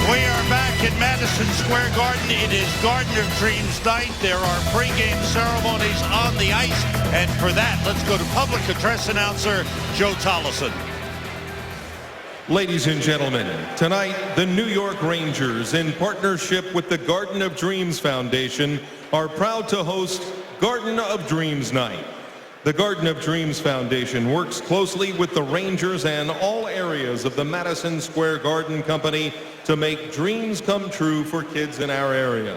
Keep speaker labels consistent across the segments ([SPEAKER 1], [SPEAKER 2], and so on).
[SPEAKER 1] We are back in Madison Square Garden. It is Garden of Dreams night. There are pregame ceremonies on the ice. And for that, let's go to public address announcer Joe Tollison.
[SPEAKER 2] Ladies and gentlemen, tonight the New York Rangers, in partnership with the Garden of Dreams Foundation, are proud to host Garden of Dreams Night. The Garden of Dreams Foundation works closely with the Rangers and all areas of the Madison Square Garden Company to make dreams come true for kids in our area.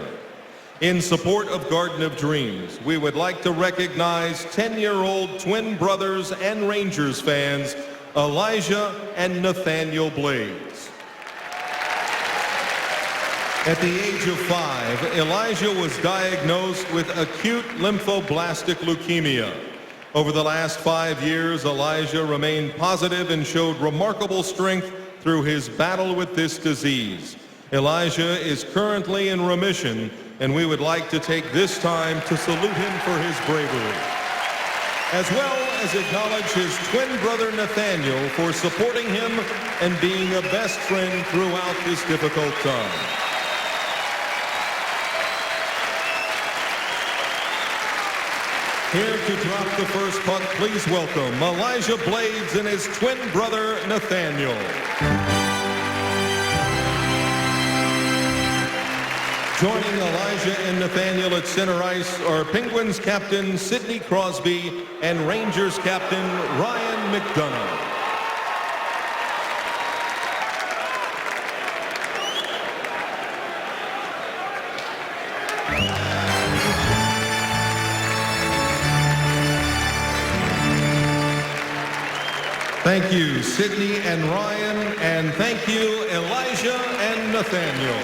[SPEAKER 2] In support of Garden of Dreams, we would like to recognize 10-year-old twin brothers and Rangers fans, Elijah and Nathaniel Blades. At the age of 5, Elijah was diagnosed with acute lymphoblastic leukemia. Over the last 5 years, Elijah remained positive and showed remarkable strength through his battle with this disease. Elijah is currently in remission, and we would like to take this time to salute him for his bravery, as well as acknowledge his twin brother Nathaniel for supporting him and being a best friend throughout this difficult time. Here to drop the first puck, please welcome Elijah Blades and his twin brother Nathaniel. Joining Elijah and Nathaniel at center ice are Penguins captain Sidney Crosby and Rangers captain Ryan McDonough. Thank you, Sidney and Ryan, and thank you, Elijah and Nathaniel.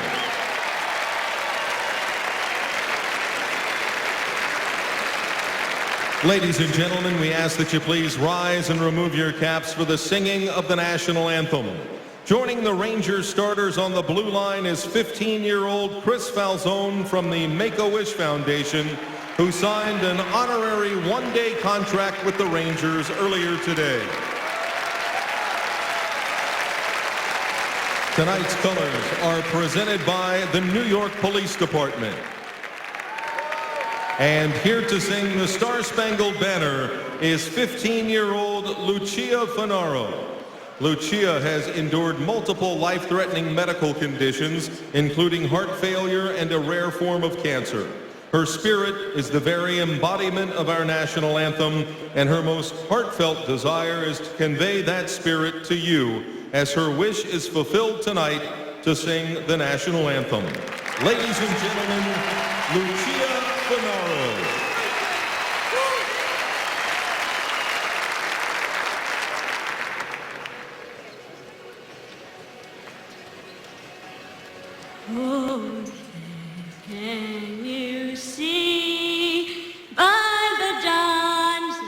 [SPEAKER 2] Ladies and gentlemen, we ask that you please rise and remove your caps for the singing of the national anthem. Joining the Rangers starters on the blue line is 15-year-old Chris Falzone from the Make-A-Wish Foundation, who signed an honorary one-day contract with the Rangers earlier today. Tonight's colors are presented by the New York Police Department. And here to sing the Star-Spangled Banner is 15-year-old Lucia Fanaro. Lucia has endured multiple life-threatening medical conditions, including heart failure and a rare form of cancer. Her spirit is the very embodiment of our national anthem, and her most heartfelt desire is to convey that spirit to you, as her wish is fulfilled tonight to sing the national anthem. Ladies and gentlemen, Lucia Fanaro.
[SPEAKER 3] Oh, can you see by the dawn's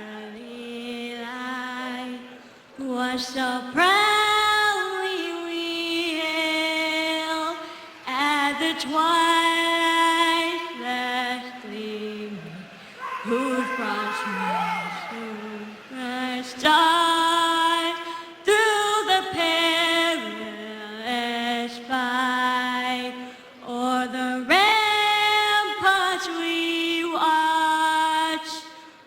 [SPEAKER 3] early light what so proudly we hailed at the twilight's last gleaming, who from first stars through the perilous fight, o'er the ramparts we watched,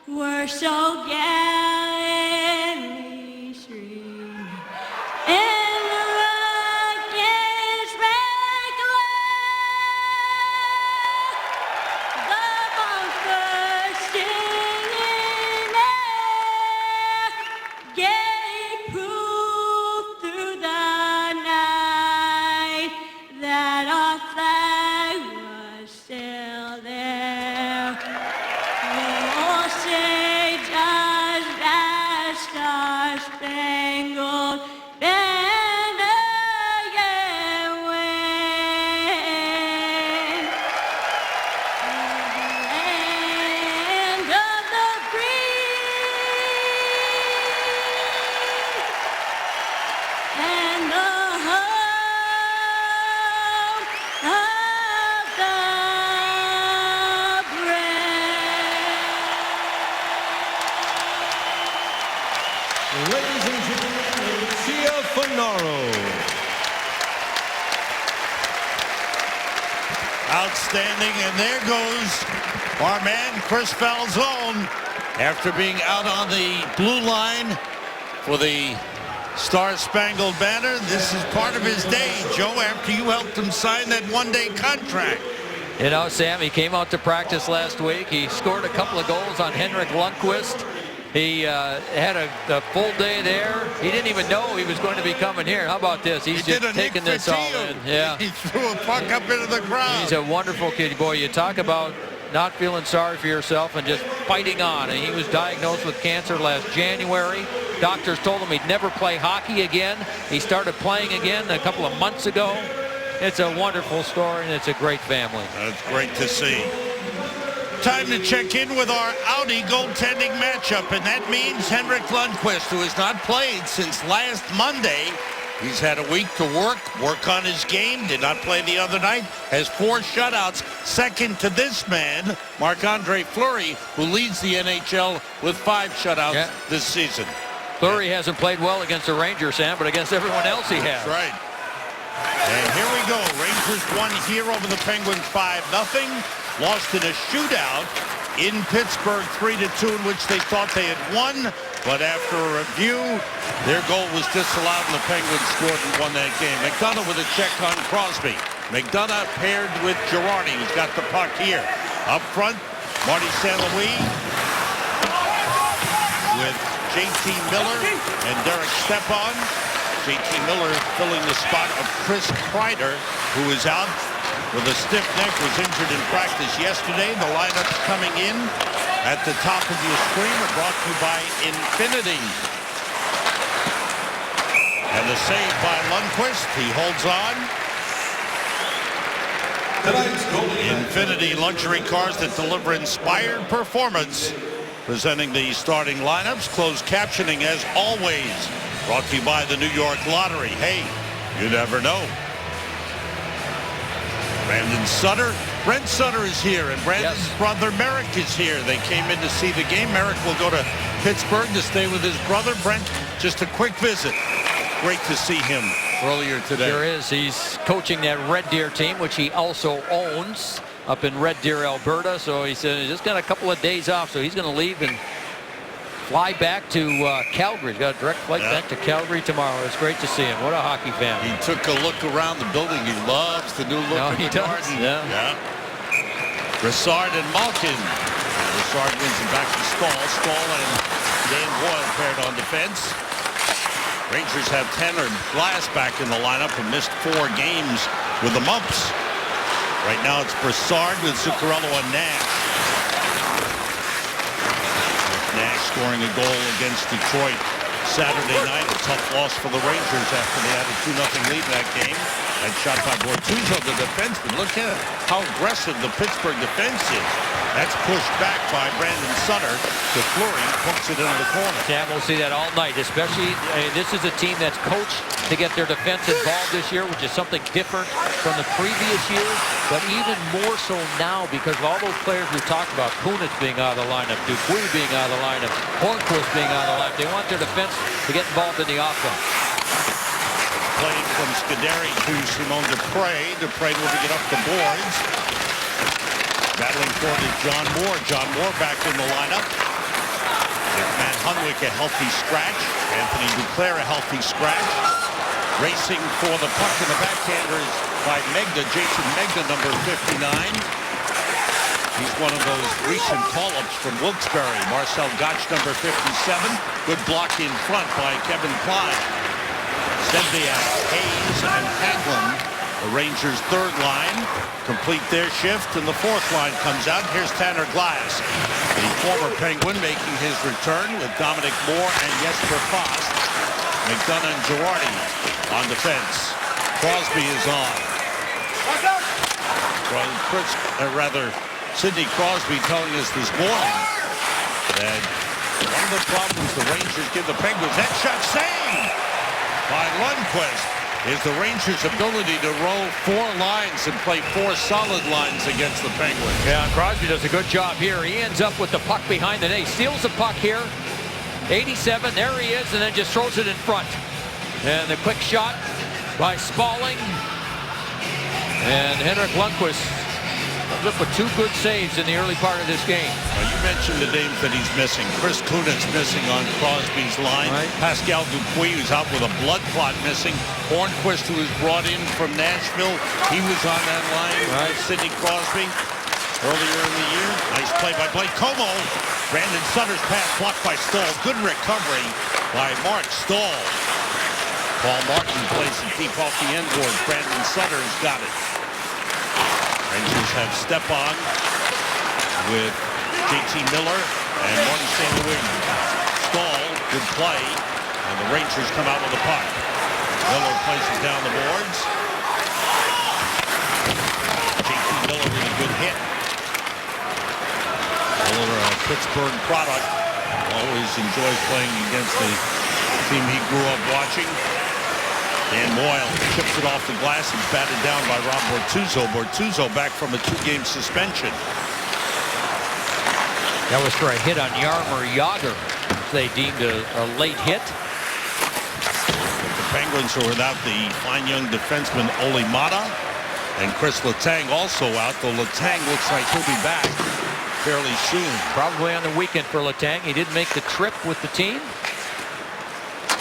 [SPEAKER 3] were so gallantly streaming in the rocket's red glare.
[SPEAKER 1] Outstanding, and there goes our man Chris Falzone after being out on the blue line for the Star-Spangled Banner. This is part of his day, Joe, after you helped him sign that one-day contract.
[SPEAKER 4] You know, Sam, he came out to practice last week. He scored a couple of goals on Henrik Lundqvist. He had a full day there. He didn't even know he was going to be coming here. How about this? He's just taking this all in. Yeah.
[SPEAKER 1] He threw a puck up into the crowd.
[SPEAKER 4] He's a wonderful kid. Boy, you talk about not feeling sorry for yourself and just fighting on. And he was diagnosed with cancer last January. Doctors told him he'd never play hockey again. He started playing again a couple of months ago. It's a wonderful story, and it's a great family.
[SPEAKER 1] That's great to see. Time to check in with our Audi goaltending matchup, and that means Henrik Lundqvist, who has not played since last Monday. He's had a week to work on his game, did not play the other night, has 4 shutouts, second to this man, Marc-Andre Fleury, who leads the NHL with 5 shutouts this season.
[SPEAKER 4] Fleury hasn't played well against the Rangers, Sam, but against everyone else he has.
[SPEAKER 1] That's right. And here we go. Rangers won here over the Penguins 5-0. Lost in a shootout in Pittsburgh 3-2, in which they thought they had won. But after a review, their goal was disallowed and the Penguins scored and won that game. McDonough with a check on Crosby. McDonough paired with Girardi, who's got the puck here. Up front, Marty St. Louis with JT Miller and Derek Stepan. JT Miller filling the spot of Chris Kreider, who is out with a stiff neck, was injured in practice yesterday. The lineups coming in at the top of your screen are brought to you by Infinity. And the save by Lundqvist. He holds on. Infinity luxury cars that deliver inspired performance. Presenting the starting lineups. Closed captioning as always. Brought to you by the New York Lottery. Hey, you never know. Brandon Sutter. Brent Sutter is here, and Brandon's brother Merrick is here. They came in to see the game. Merrick will go to Pittsburgh to stay with his brother. Brent, just a quick visit. Great to see him earlier today.
[SPEAKER 4] Sure is. He's coaching that Red Deer team, which he also owns up in Red Deer, Alberta. So he said he's just got a couple of days off, so he's going to leave and fly back to Calgary. He's got a direct flight back to Calgary tomorrow. It's great to see him. What a hockey fan.
[SPEAKER 1] He took a look around the building. He loves the new look of the garden.
[SPEAKER 4] Yeah.
[SPEAKER 1] Brassard and Malkin. Brassard wins it back to Stahl. Stahl and Dan Boyle paired on defense. Rangers have Tanner Glass back in the lineup and missed 4 games with the mumps. Right now it's Brassard with Zuccarello and Nash. Nash scoring a goal against Detroit Saturday night. A tough loss for the Rangers after they had a 2-0 lead in that game. And shot by Bortuzzo, the defenseman. Look at how aggressive the Pittsburgh defense is. That's pushed back by Brandon Sutter to Fleury, pumps it into the corner.
[SPEAKER 4] Yeah, we'll see that all night, especially this is a team that's coached to get their defense involved this year, which is something different from the previous years, but even more so now because of all those players we talked about, Kunitz being out of the lineup, Dupuis being out of the lineup, Hornquist being out of the lineup. They want their defense to get involved in the offense.
[SPEAKER 1] Played from Scuderi to Simon Dupre. Dupre moving it up the boards. Battling for it is John Moore. John Moore back in the lineup. With Matt Hunwick a healthy scratch. Anthony Duclair a healthy scratch. Racing for the puck in the backhanders by Megna. Jason Megna, number 59. He's one of those recent call-ups from Wilkes-Barre. Marcel Gotch, number 57. Good block in front by Kevin Klein. Zembiak, Hayes, and Hagelin, the Rangers' third line, complete their shift, and the fourth line comes out. Here's Tanner Glass, the former Penguin, making his return with Dominic Moore and Jesper Fast. McDonough and Girardi on defense. Crosby is on. Sidney Crosby telling us this morning that one of the problems the Rangers give the Penguins, that shot saved by Lundqvist, is the Rangers' ability to roll 4 lines and play 4 solid lines against the Penguins.
[SPEAKER 4] Yeah, and Crosby does a good job here. He ends up with the puck behind the net. He steals the puck here. 87, there he is, and then just throws it in front. And the quick shot by Spalling. And Henrik Lundqvist Brunswick with 2 good saves in the early part of this game.
[SPEAKER 1] You mentioned the names that he's missing. Chris Kunitz missing on Crosby's line.
[SPEAKER 4] Right.
[SPEAKER 1] Pascal Dupuis, who's out with a blood clot, missing. Hornquist, who was brought in from Nashville, he was on that line.
[SPEAKER 4] Right.
[SPEAKER 1] Sidney Crosby earlier in the year. Nice play by Blake Como. Brandon Sutter's pass blocked by Stahl. Good recovery by Mark Stahl. Paul Martin plays it deep off the end board. Brandon Sutter's got it. Rangers have Stepan with JT Miller and Martin St. Louis. Stahl, good play, and the Rangers come out with the puck. Miller places down the boards. JT Miller with a good hit. Miller, a Pittsburgh product, always enjoys playing against the team he grew up watching. Dan Moyle chips it off the glass and batted down by Rob Bortuzzo. Bortuzzo back from a 2-game suspension.
[SPEAKER 3] That was for a hit on Jaromir Jagr. They deemed a late hit.
[SPEAKER 1] The Penguins are without the fine young defenseman Olli Mata, and Chris Letang also out, though Letang looks like he'll be back fairly soon.
[SPEAKER 3] Probably on the weekend for Letang. He didn't make the trip with the team.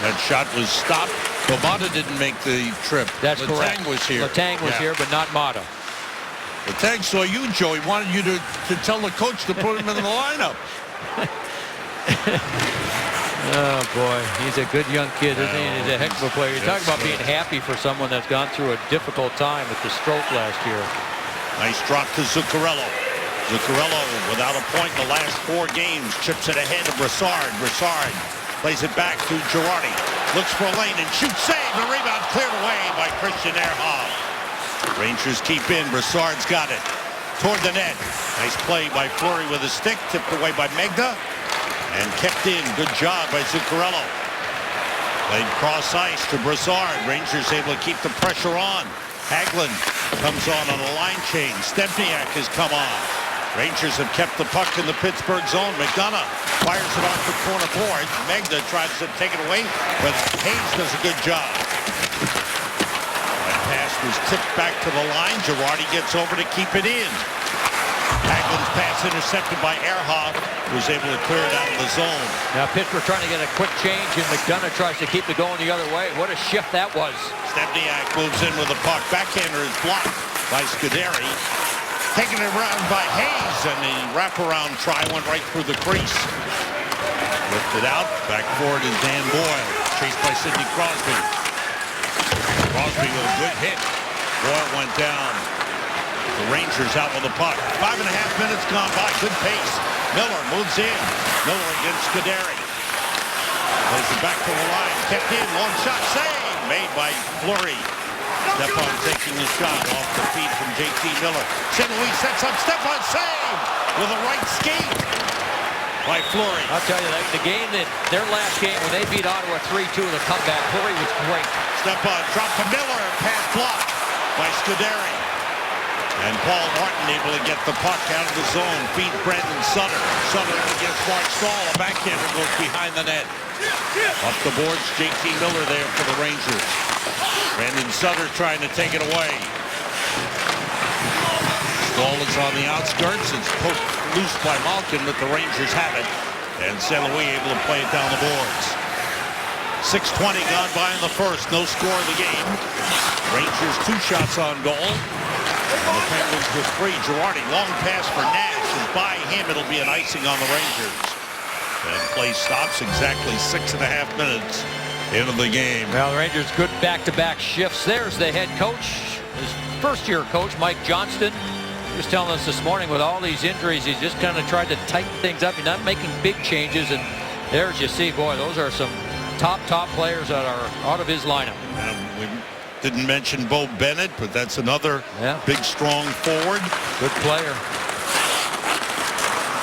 [SPEAKER 1] That shot was stopped. But Mata didn't make the trip.
[SPEAKER 3] That's correct.
[SPEAKER 1] Letang was here.
[SPEAKER 3] Letang was here, but not Mata.
[SPEAKER 1] Letang saw you, Joe. He wanted you to tell the coach to put him in the lineup.
[SPEAKER 3] Oh, boy. He's a good young kid, isn't he? He's a heck of a player. You talk about being happy for someone that's gone through a difficult time with the stroke last year.
[SPEAKER 1] Nice drop to Zuccarello. Zuccarello, without a point in the last 4 games, chips it ahead of Brassard. Brassard plays it back to Girardi. Looks for a lane and shoots, save, and rebound cleared away by Christian Ehrhoff. Rangers keep in. Brassard's got it. Toward the net. Nice play by Fleury with a stick, tipped away by Megna, and kept in. Good job by Zuccarello. Played cross ice to Brassard. Rangers able to keep the pressure on. Hagelin comes on a line change. Stempniak has come on. Rangers have kept the puck in the Pittsburgh zone. McDonough fires it off the corner board. Megna tries to take it away, but Hayes does a good job. That pass was tipped back to the line. Girardi gets over to keep it in. Haglin's pass intercepted by Ehrhoff, who was able to clear it out of the zone.
[SPEAKER 3] Now Pittsburgh trying to get a quick change, and McDonough tries to keep it going the other way. What a shift that was.
[SPEAKER 1] Stempniak moves in with the puck. Backhander is blocked by Scuderi. Taking it around by Hayes, and the wraparound try went right through the crease. Lifted out. Back forward is Dan Boyle. Chased by Sidney Crosby. Crosby with a good hit. Boyle went down. The Rangers out with the puck. 5.5 minutes gone by. Good pace. Miller moves in. Miller against Scuderi. Plays it back to the line. Kept in. Long shot save. Made by Fleury. Stepan taking the shot off the feet from JT Miller. St. Louis sets up. Stepan save with a right skate by Fleury.
[SPEAKER 3] I'll tell you, the game that their last game when they beat Ottawa 3-2 in the comeback, Fleury was great.
[SPEAKER 1] Stepan dropped to Miller. Pass blocked by Scuderi. And Paul Martin able to get the puck out of the zone. Feed Brandon Sutter. Sutter against Mark Stahl. A backhander goes behind the net. Up the boards, JT Miller there for the Rangers. Brandon Sutter trying to take it away. Stahl is on the outskirts. It's poked loose by Malkin, but the Rangers have it. And St. Louis able to play it down the boards. 6:20 gone by in the first. No score in the game. Rangers 2 shots on goal. And the Penguins with 3. Girardi, long pass for Nash is by him. It'll be an icing on the Rangers. And play stops exactly 6.5 minutes into the game.
[SPEAKER 3] Well, the Rangers good back-to-back shifts. There's the head coach, his first-year coach, Mike Johnston. He was telling us this morning with all these injuries, he's just kind of tried to tighten things up. He's not making big changes. And there's, you see, boy, those are some top players that are out of his lineup.
[SPEAKER 1] We didn't mention Bo Bennett, but that's another big, strong forward.
[SPEAKER 3] Good player.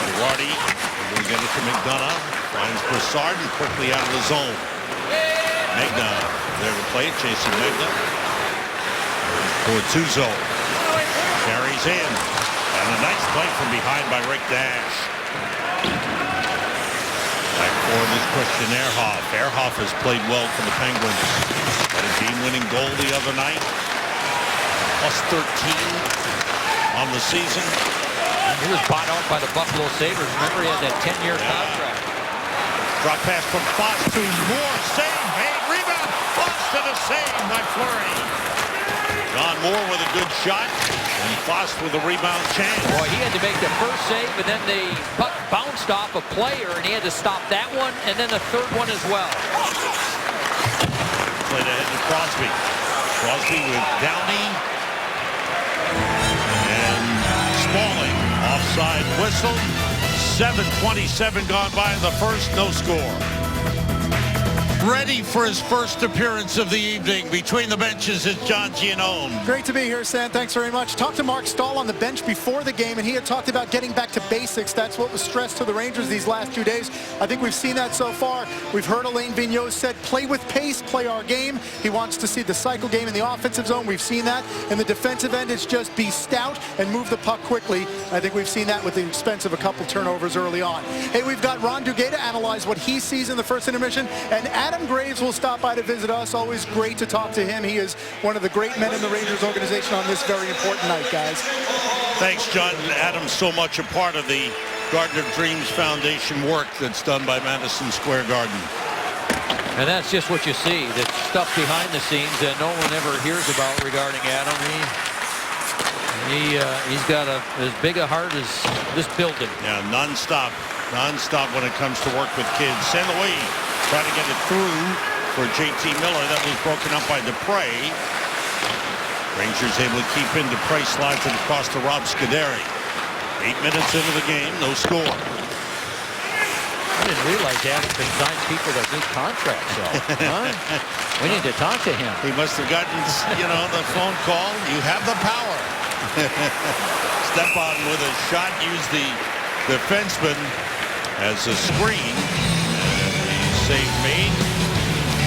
[SPEAKER 1] Girardi will get it to McDonough. Finds Brassard and quickly out of the zone. Megna there to play it, chasing Megna. Bortuzzo carries in. And a nice play from behind by Rick Nash. Back forward is Christian Ehrhoff. Ehrhoff has played well for the Penguins. Had a game-winning goal the other night. +13 on the season.
[SPEAKER 3] He was bought out by the Buffalo Sabres. Remember, he had that 10-year contract.
[SPEAKER 1] Drop pass from Foss to Moore. Save made. Rebound. Foss to the save by Fleury. John Moore with a good shot. And Foss with a rebound chance.
[SPEAKER 3] Boy, he had to make the first save, and then the puck bounced off a player, and he had to stop that one, and then the third one as well.
[SPEAKER 1] Played ahead to Crosby. Crosby with Downey. And Smalling. Offside whistle. 7:27 gone by in the first. No score. Ready for his first appearance of the evening. Between the benches is John Giannone.
[SPEAKER 5] Great to be here, Sam. Thanks very much. Talked to Mark Stahl on the bench before the game, and he had talked about getting back to basics. That's what was stressed to the Rangers these last 2 days. I think we've seen that so far. We've heard Alain Vigneault said, play with pace, play our game. He wants to see the cycle game in the offensive zone. We've seen that. In the defensive end, it's just be stout and move the puck quickly. I think we've seen that with the expense of a couple turnovers early on. Hey, we've got Ron Duguay to analyze what he sees in the first intermission, and Adam Graves will stop by to visit us. Always great to talk to him. He is one of the great men in the Rangers organization on this very important night, guys.
[SPEAKER 1] Thanks, John. Adam's so much a part of the Garden of Dreams Foundation work that's done by Madison Square Garden.
[SPEAKER 3] And that's just what you see, the stuff behind the scenes that no one ever hears about regarding Adam. He's got as big a heart as this building.
[SPEAKER 1] Yeah, non-stop when it comes to work with kids. St. Louis trying to get it through for J.T. Miller. That was broken up by Dupre. Rangers able to keep in. Dupre slides it across to Rob Scuderi. 8 minutes into the game, no score.
[SPEAKER 3] I didn't realize Adam can sign people that need contracts, though. Huh? We need to talk to him.
[SPEAKER 1] He must have gotten, the phone call. You have the power. Step on with a shot. Use the defenseman as a screen. Save made.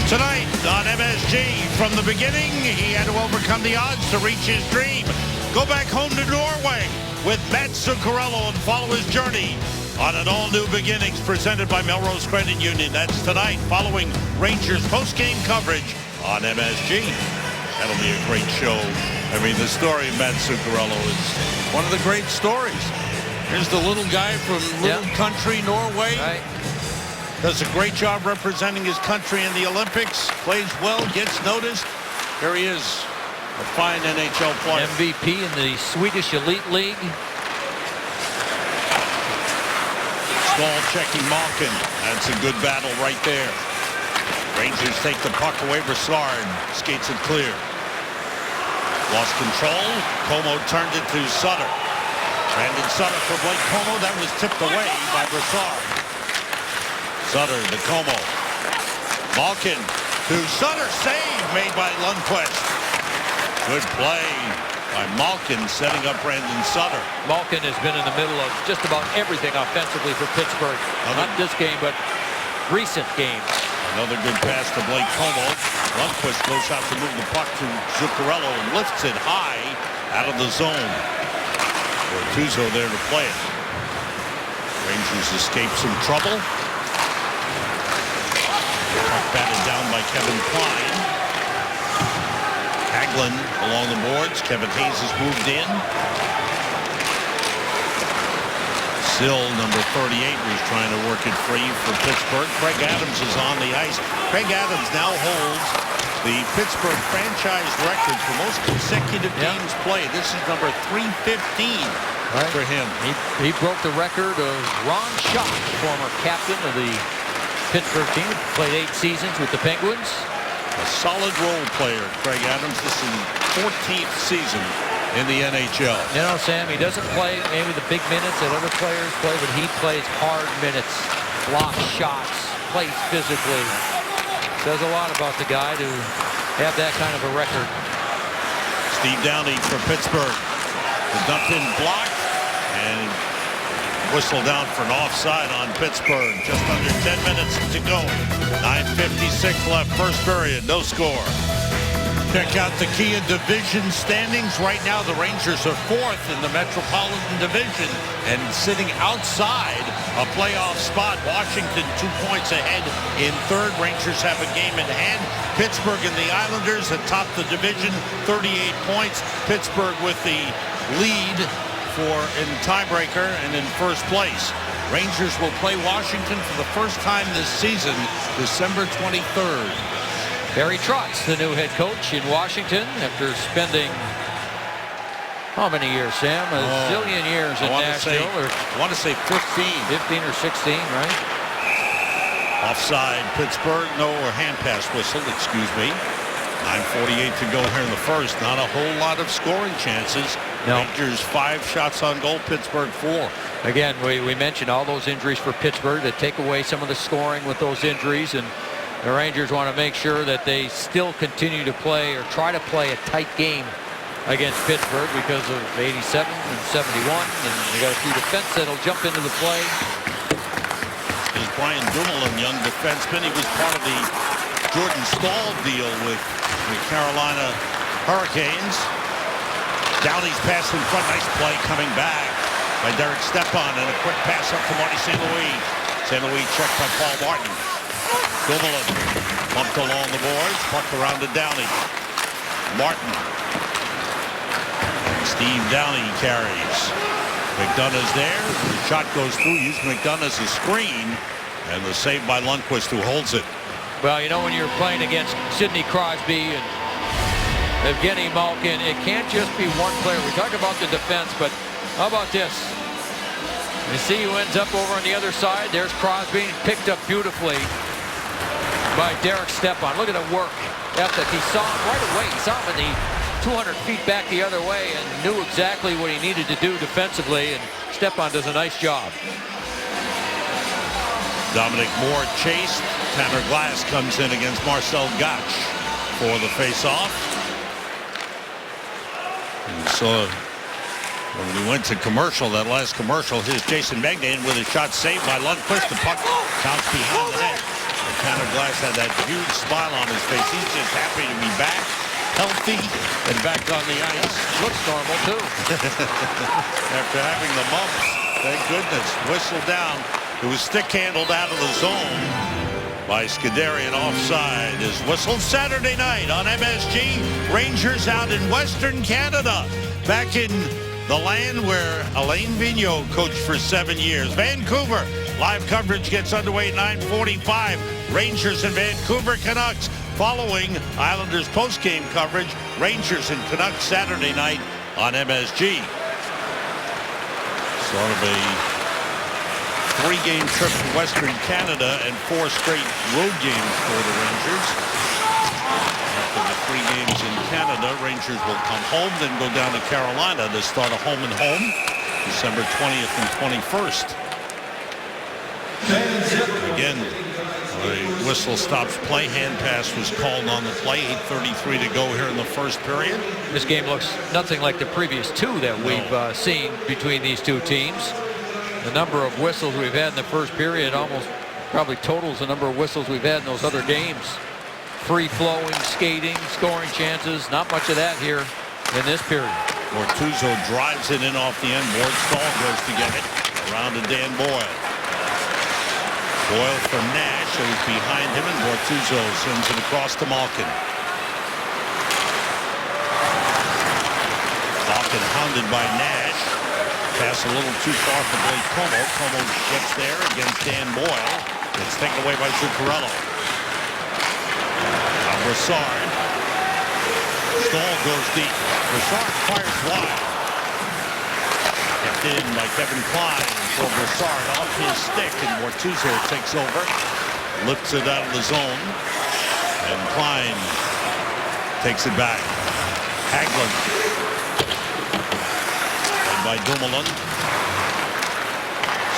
[SPEAKER 1] Tonight on MSG, from the beginning, he had to overcome the odds to reach his dream. Go back home to Norway with Matt Zuccarello and follow his journey on an all-new beginnings presented by Melrose Credit Union. That's tonight following Rangers post-game coverage on MSG. That'll be a great show. I mean, the story of Matt Zuccarello is one of the great stories. Here's the little guy from little country Norway.
[SPEAKER 3] Right.
[SPEAKER 1] Does a great job representing his country in the Olympics. Plays well, gets noticed. Here he is, a fine NHL player.
[SPEAKER 3] MVP in the Swedish Elite League.
[SPEAKER 1] Stahl checking Malkin. That's a good battle right there. Rangers take the puck away. Brassard skates it clear. Lost control. Como turned it to Sutter. Brandon Sutter for Blake Como. That was tipped away by Brassard. Sutter to Como. Malkin to Sutter. Save made by Lundqvist. Good play by Malkin setting up Brandon Sutter.
[SPEAKER 3] Malkin has been in the middle of just about everything offensively for Pittsburgh. Not this game, but recent games.
[SPEAKER 1] Another good pass to Blake Como. Lundqvist goes out to move the puck to Zuccarello and lifts it high out of the zone. Bortuzzo there to play it. Rangers escape some trouble. Puck batted down by Kevin Klein. Hagelin along the boards. Kevin Hayes has moved in. Sill, number 38, was trying to work it free for Pittsburgh. Craig Adams is on the ice. Craig Adams now holds the Pittsburgh franchise record for most consecutive games played. This is number 315 for him.
[SPEAKER 3] He broke the record of Ron Schott, former captain of the Pittsburgh team. Played 8 seasons with the Penguins.
[SPEAKER 1] A solid role player, Craig Adams. This is his 14th season in the NHL.
[SPEAKER 3] You know, Sam, he doesn't play maybe the big minutes that other players play, but he plays hard minutes, blocks shots, plays physically. Says a lot about the guy to have that kind of a record.
[SPEAKER 1] Steve Downey for Pittsburgh. The dumped in block and whistle down for an offside on Pittsburgh. Just under 10 minutes to go. 9:56 left, first period, no score. Check out the Kia Division standings. Right now, the Rangers are 4th in the Metropolitan Division and sitting outside a playoff spot. Washington 2 points ahead in 3rd. Rangers have a game in hand. Pittsburgh and the Islanders atop the division, 38 points. Pittsburgh with the lead in tiebreaker and in first place. Rangers will play Washington for the first time this season, December 23rd.
[SPEAKER 3] Barry Trotz, the new head coach in Washington, after spending how many years, Sam? A zillion years in Nashville.
[SPEAKER 1] I want to say 15.
[SPEAKER 3] 15 or 16, right?
[SPEAKER 1] Offside, Pittsburgh. No, or hand pass whistle, excuse me. 9:48 to go here in the first. Not a whole lot of scoring chances.
[SPEAKER 3] No.
[SPEAKER 1] Rangers 5 shots on goal, Pittsburgh 4.
[SPEAKER 3] Again, we mentioned all those injuries for Pittsburgh to take away some of the scoring with those injuries, and the Rangers want to make sure that they still continue to play or try to play a tight game against Pittsburgh because of 87 and 71, and they got a few defense that'll jump into the play.
[SPEAKER 1] Is Brian Dumoulin, young defenseman. He was part of the Jordan Staal deal with the Carolina Hurricanes. Downey's pass in front. Nice play coming back by Derek Stepan, and a quick pass up to Marty St. Louis. St. Louis checked by Paul Martin. Dumoulin bumped along the boards. Puck around to Downey. Martin. Steve Downey carries. McDonough's there. The shot goes through. Using McDonough as a screen. And the save by Lundqvist, who holds it.
[SPEAKER 3] Well, you know, when you're playing against Sidney Crosby and Evgeny Malkin, it can't just be one player. We talk about the defense, but how about this? You see who ends up over on the other side. There's Crosby, picked up beautifully by Derek Stepan. Look at the work ethic. He saw him right away. He saw him in the 200 feet back the other way and knew exactly what he needed to do defensively, and Stepan does a nice job.
[SPEAKER 1] Dominic Moore chased. Tanner Glass comes in against Marcel Gotch for the face-off. So when we went to commercial, that last commercial, here's Jason Magnan with a shot saved by Lundqvist. The puck counts behind the net. And Tanner Glass had that huge smile on his face. He's just happy to be back, healthy, and back on the ice.
[SPEAKER 3] Looks normal, too.
[SPEAKER 1] After having the bumps, thank goodness. Whistle down. It was stick-handled out of the zone by Scuderi, and offside is whistled. Saturday night on MSG. Rangers out in Western Canada. Back in the land where Alain Vigneault coached for 7 years. Vancouver. Live coverage gets underway at 9:45. Rangers and Vancouver Canucks. Following Islanders post-game coverage, Rangers and Canucks Saturday night on MSG. Sort of a 3-game trip to Western Canada and 4 straight road games for the Rangers. After the 3 games in Canada, Rangers will come home, then go down to Carolina to start a home-and-home December 20th and 21st. Again, the whistle stops play. Hand pass was called on the play. 8:33 to go here in the first period.
[SPEAKER 3] This game looks nothing like the previous 2 that we've seen between these 2 teams. The number of whistles we've had in the first period almost probably totals the number of whistles we've had in those other games. Free-flowing, skating, scoring chances. Not much of that here in this period.
[SPEAKER 1] Bortuzzo drives it in off the end board. Staal goes to get it. Around to Dan Boyle. Boyle from Nash, who's behind him, and Bortuzzo sends it across to Malkin. Malkin hounded by Nash. Pass a little too far for Blake Como. Como gets there against Dan Boyle. It's taken away by Zuccarello. Now Brassard. Staal goes deep. Brassard fires wide. Kept in by Kevin Klein for Brassard off his stick, and Bortuzzo takes over. Lifts it out of the zone. And Klein takes it back. Hagelin. By Dumoulin.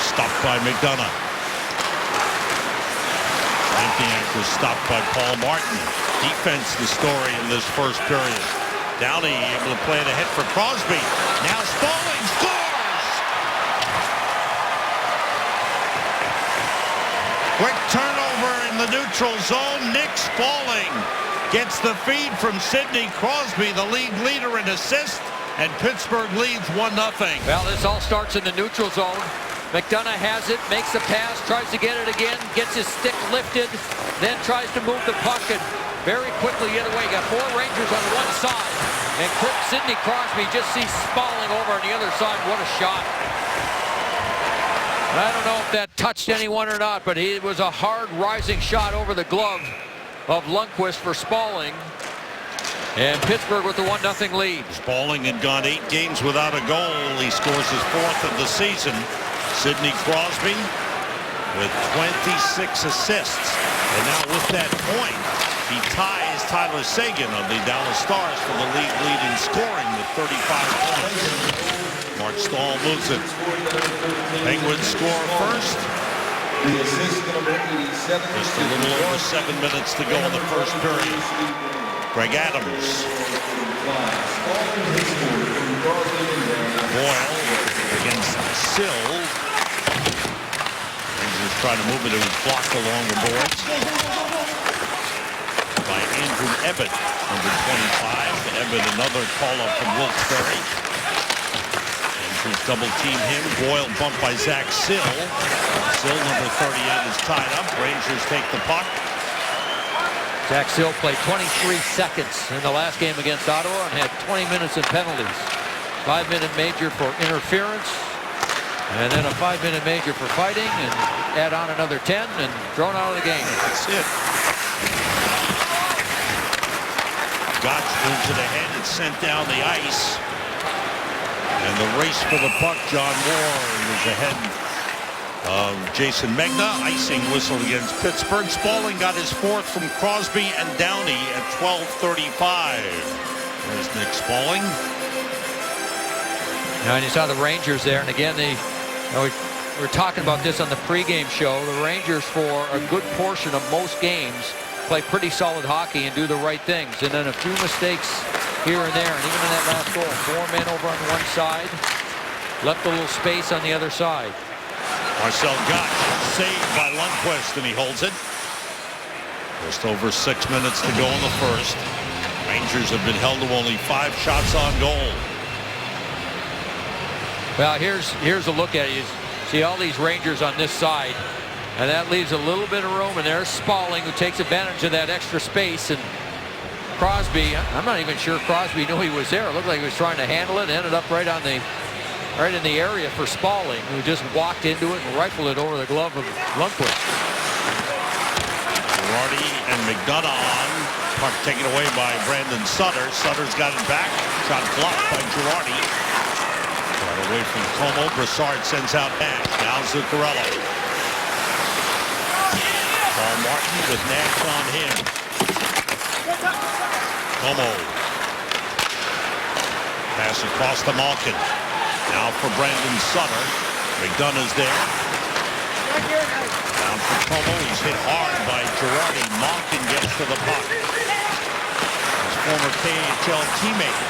[SPEAKER 1] Stopped by McDonough. Stempniak was stopped by Paul Martin. Defense the story in this first period. Downey able to play it ahead for Crosby. Now Spaulding scores! Quick turnover in the neutral zone. Nick Spaulding gets the feed from Sidney Crosby, the league leader in assists. And Pittsburgh leads 1-0.
[SPEAKER 3] Well, this all starts in the neutral zone. McDonough has it, makes the pass, tries to get it again, gets his stick lifted, then tries to move the puck, and very quickly the other way. Got 4 Rangers on one side, And Sidney Crosby just sees Spaulding over on the other side. What a shot. I don't know if that touched anyone or not, but it was a hard rising shot over the glove of Lundqvist for Spaulding. And Pittsburgh with the 1-0 lead.
[SPEAKER 1] Spaulding had gone 8 games without a goal. He scores his 4th of the season. Sidney Crosby with 26 assists. And now with that point, he ties Tyler Seguin of the Dallas Stars for the league lead in scoring with 35 points. Mark Stahl moves it. Penguins score first. Just a little over 7 minutes to go in the first period. Greg Adams. Boyle against Sill. Rangers trying to move it. It was blocked along the boards by Andrew Ebbett, number 25. Ebbett, another call-up from Wilkes-Barre. Rangers double-team him. Boyle bumped by Zach Sill. Sill, number 38, is tied up. Rangers take the puck.
[SPEAKER 3] Zach Sill played 23 seconds in the last game against Ottawa and had 20 minutes in penalties. 5-minute major for interference, and then a 5-minute major for fighting, and add on another 10 and thrown out of the game.
[SPEAKER 1] That's it. Gotch moves to the head. It's sent down the ice. And the race for the puck, John Moore was ahead of Jason Megna. Icing whistle against Pittsburgh. Spaulding got his 4th from Crosby and Downey at 12:35. There's Nick Spaulding.
[SPEAKER 3] Now, and you saw the Rangers there, and again, we were talking about this on the pregame show. The Rangers, for a good portion of most games, play pretty solid hockey and do the right things. And then a few mistakes here and there, and even in that last goal, 4 men over on one side, left a little space on the other side.
[SPEAKER 1] Marcel Gotch saved by Lundqvist, and he holds it. Just over 6 minutes to go in the first. Rangers have been held to only 5 shots on goal.
[SPEAKER 3] Well, here's a look at it. You see all these Rangers on this side, and that leaves a little bit of room, and there's Spaulding, who takes advantage of that extra space. And Crosby, I'm not even sure Crosby knew he was there. It looked like he was trying to handle it, and ended up right in the area for Spaulding, who just walked into it and rifled it over the glove of Lundqvist.
[SPEAKER 1] Girardi and McDonough on. Puck taken away by Brandon Sutter. Sutter's got it back. Shot blocked by Girardi. Got away from Como. Brassard sends out Nash. Now Zuccarello. Paul Martin with Nash on him. Como. Pass across to Malkin. Now for Brandon Sutter. McDonough's there. Down for Como. He's hit hard by Girardi. Malkin gets to the puck. His former KHL teammate.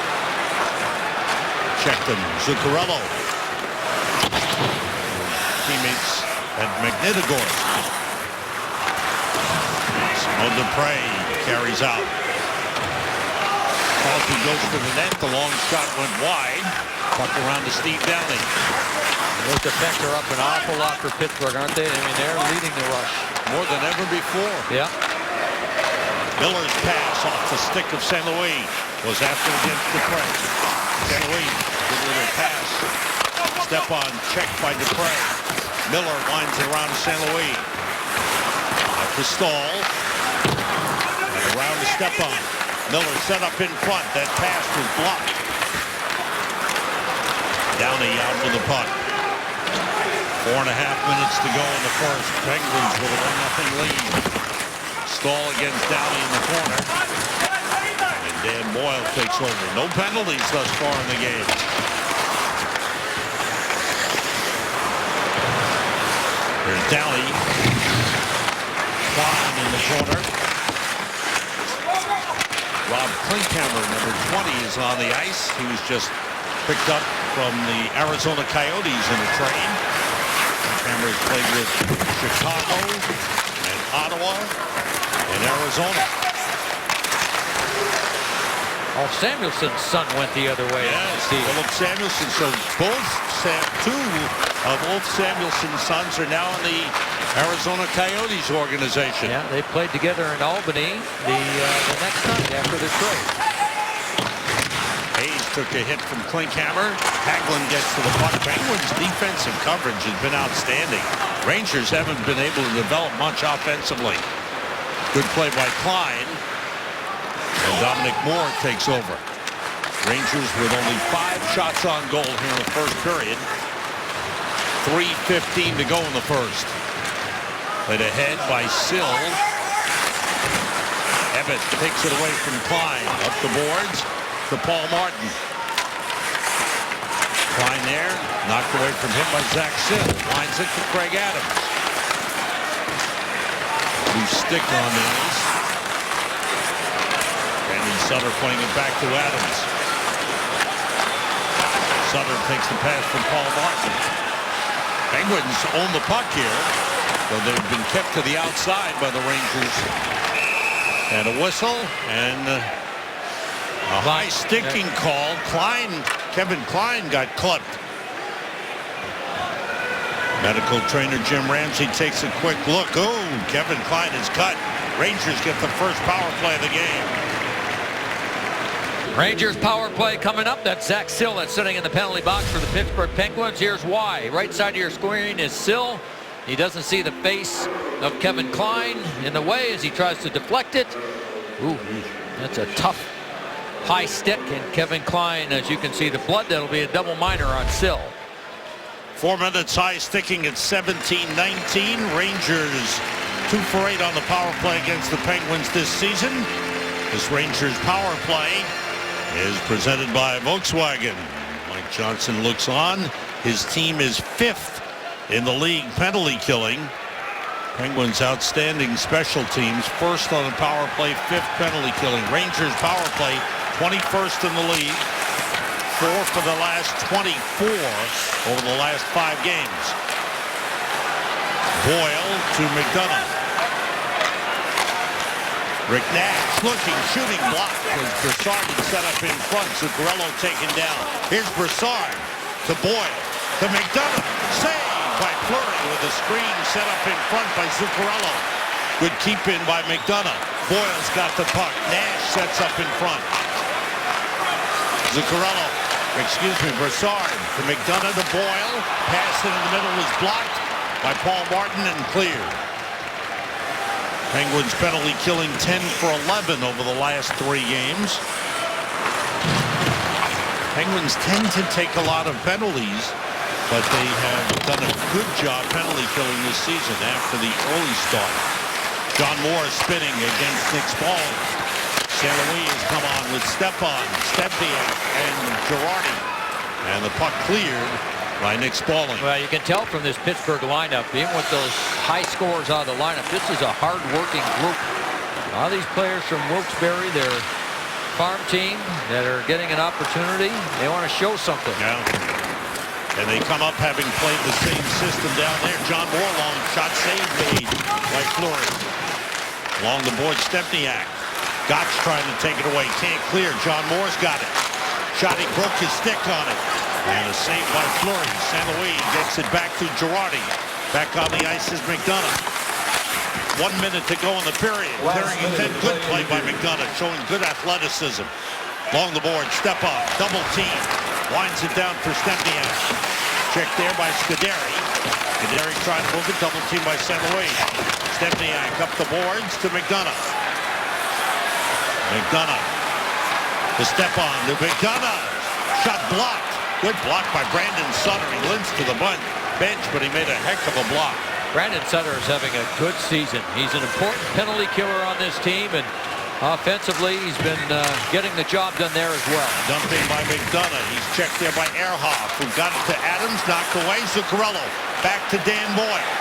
[SPEAKER 1] Checked him. Zuccarello. Teammates at Magnitogorsk. Simon Dupre carries out. Crosby goes to the net. The long shot went wide. Puck around to Steve Downey.
[SPEAKER 3] Those defense are up an awful lot for Pittsburgh, aren't they? I mean, they're leading the rush.
[SPEAKER 1] More than ever before.
[SPEAKER 3] Yeah.
[SPEAKER 1] Miller's pass off the stick of St. Louis was after against Dupre. St. Louis, good little pass. Step on, checked by Dupre. Miller winds it around to St. Louis. Out to Stahl. And around to step on. Miller set up in front. That pass was blocked. Downey out with the puck. 4.5 minutes to go in the first. Penguins with a 1-0 lead. Stahl against Downey in the corner. And Dan Boyle takes over. No penalties thus far in the game. Here's Downey. Klein in the corner. Rob Klinkhammer, number 20, is on the ice. He was just picked up from the Arizona Coyotes in a train. Klinkhammer has played with Chicago and Ottawa and Arizona.
[SPEAKER 3] Oh, Samuelson's son went the other way.
[SPEAKER 1] Yes, Philip Samuelson. So two of Ulf Samuelson's sons are now in the Arizona Coyotes organization.
[SPEAKER 3] Yeah, they played together in Albany the next night after the trade.
[SPEAKER 1] took a hit from Klinkhammer. Hagelin gets to the puck. Penguins' defensive coverage has been outstanding. Rangers haven't been able to develop much offensively. Good play by Klein. And Dominic Moore takes over. Rangers with only 5 shots on goal here in the first period. 3:15 to go in the first. Played ahead by Sill. Ebbett takes it away from Klein. Up the boards to Paul Martin. Klein there. Knocked away from him by Zach Sill. Lines it to Craig Adams. Loose stick on the ice. Brandon Sutter playing it back to Adams. Sutter takes the pass from Paul Martin. Penguins own the puck here, though they've been kept to the outside by the Rangers. And a whistle and a high sticking call. Kevin Klein got clipped. Medical trainer Jim Ramsey takes a quick look. Oh, Kevin Klein is cut. Rangers get the first power play of the game.
[SPEAKER 3] Rangers power play coming up. That's Zach Sill that's sitting in the penalty box for the Pittsburgh Penguins. Here's why. Right side of your screen is Sill. He doesn't see the face of Kevin Klein in the way as he tries to deflect it. Ooh, that's a tough high stick, and Kevin Klein, as you can see the blood, that'll be a double minor on Sill.
[SPEAKER 1] 4 minutes high sticking at 17-19. Rangers 2 for 8 on the power play against the Penguins this season. This Rangers power play is presented by Volkswagen. Mike Johnson looks on. His team is 5th in the league penalty killing. Penguins outstanding special teams. 1st on the power play, 5th penalty killing. Rangers power play 21st in the league. 4 for the last 24 over the last 5 games. Boyle to McDonough. Rick Nash looking, shooting block as Brassard is set up in front. Zuccarello taken down. Here's Brassard to Boyle to McDonough. Saved by Fleury with a screen set up in front by Zuccarello. Good keep in by McDonough. Boyle's got the puck. Nash sets up in front. Brassard to McDonough to Boyle. Pass in the middle was blocked by Paul Martin and cleared. Penguins penalty killing 10 for 11 over the last 3 games. Penguins tend to take a lot of penalties, but they have done a good job penalty killing this season after the early start. John Moore spinning against Nick Spaulding. St. Louis has come on with Stepan, Stepniak, and Girardi. And the puck cleared by Nick Spaulding.
[SPEAKER 3] Well, you can tell from this Pittsburgh lineup, even with those high scores out of the lineup, this is a hard-working group. A lot of these players from Wilkes-Barre, their farm team that are getting an opportunity, they want to show something.
[SPEAKER 1] Yeah. And they come up having played the same system down there. John Moore, long shot save made by Fleury. Along the board, Stepniak. Gotch trying to take it away. Can't clear. John Moore's got it. Shot, he broke his stick on it. And a save by Fleury. St. Louis gets it back to Girardi. Back on the ice is McDonough. 1 minute to go in the period. Clearing it then. Good play by McDonough, showing good athleticism. Along the board, Stepan, double team. Winds it down for Stepniak. Checked there by Scuderi. Scuderi trying to move it. Double team by St. Louis. Stepniak up the boards to McDonough. McDonough to Stepan to McDonough. Shot blocked. Good block by Brandon Sutter. He limps to the bench, but he made a heck of a block.
[SPEAKER 3] Brandon Sutter is having a good season. He's an important penalty killer on this team, and offensively, he's been getting the job done there as well.
[SPEAKER 1] Dumped in by McDonough. He's checked there by Ehrhoff, who got it to Adams, knocked away. Zuccarello back to Dan Boyle.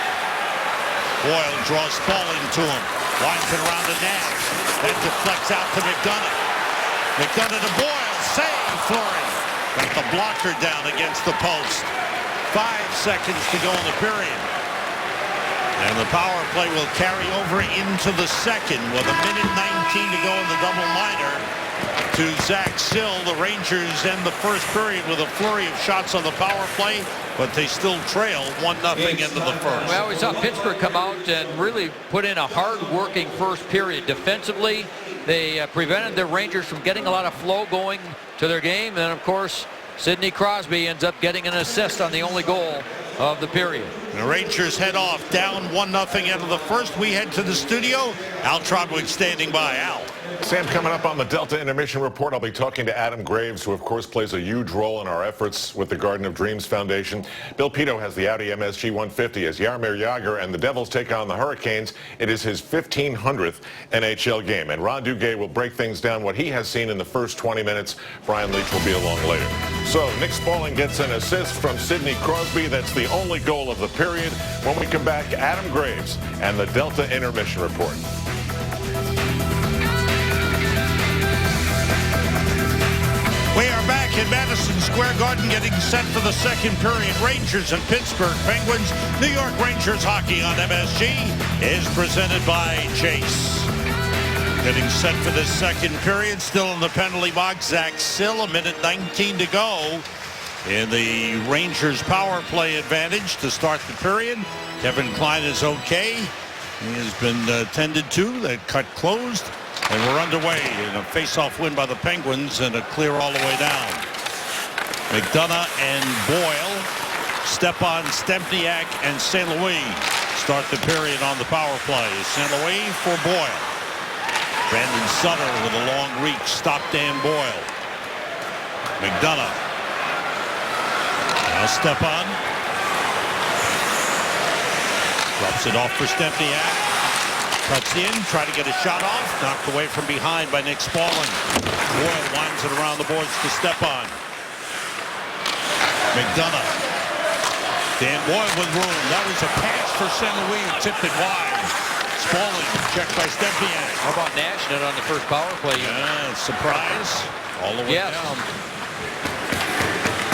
[SPEAKER 1] Boyle draws Spaulding to him. Winds it around to Nash. Then deflects out to McDonough. McDonough to Boyle. Save Fleury. Got the blocker down against the post. 5 seconds to go in the period. And the power play will carry over into the second with 1:19 to go in the double minor to Zach Sill. The Rangers end the first period with a flurry of shots on the power play, but they still trail 1-0 into the first.
[SPEAKER 3] Well, we saw Pittsburgh come out and really put in a hard-working first period. Defensively, They prevented the Rangers from getting a lot of flow going to their game. And then, of course, Sidney Crosby ends up getting an assist on the only goal of the period.
[SPEAKER 1] The Rangers head off, down 1-0 out of the first. We head to the studio. Al Trotwick standing by. Al.
[SPEAKER 6] Sam, coming up on the Delta Intermission Report, I'll be talking to Adam Graves, who of course plays a huge role in our efforts with the Garden of Dreams Foundation. Bill Pito has the Audi MSG 150 as Jaromir Jagr and the Devils take on the Hurricanes. It is his 1500th NHL game, and Ron Duguay will break things down, what he has seen in the first 20 minutes. Brian Leetch will be along later. So Nick Spaulding gets an assist from Sidney Crosby. That's the only goal of the period. When we come back, Adam Graves and the Delta Intermission Report.
[SPEAKER 1] We are back in Madison Square Garden getting set for the second period. Rangers and Pittsburgh Penguins. New York Rangers hockey on MSG is presented by Chase. Getting set for the second period. Still in the penalty box. Zach Sill, 1:19 to go in the Rangers power play advantage to start the period. Kevin Klein is okay. He has been tended to. The cut closed. And we're underway in a face-off win by the Penguins and a clear all the way down. McDonough and Boyle, Stepan, Stempniak, and St. Louis start the period on the power play. St. Louis for Boyle. Brandon Sutter with a long reach, stopped Dan Boyle. McDonough. Now Stepan. Drops it off for Stempniak. Cuts in, try to get a shot off, knocked away from behind by Nick Spaulding. Boyle winds it around the boards to Stepan. McDonough. Dan Boyle with room. That was a pass for St. Louis, tipped it wide. Spaulding checked by Stempniak.
[SPEAKER 3] How about nashing it on the first power play?
[SPEAKER 1] Yeah, surprise. All the way down.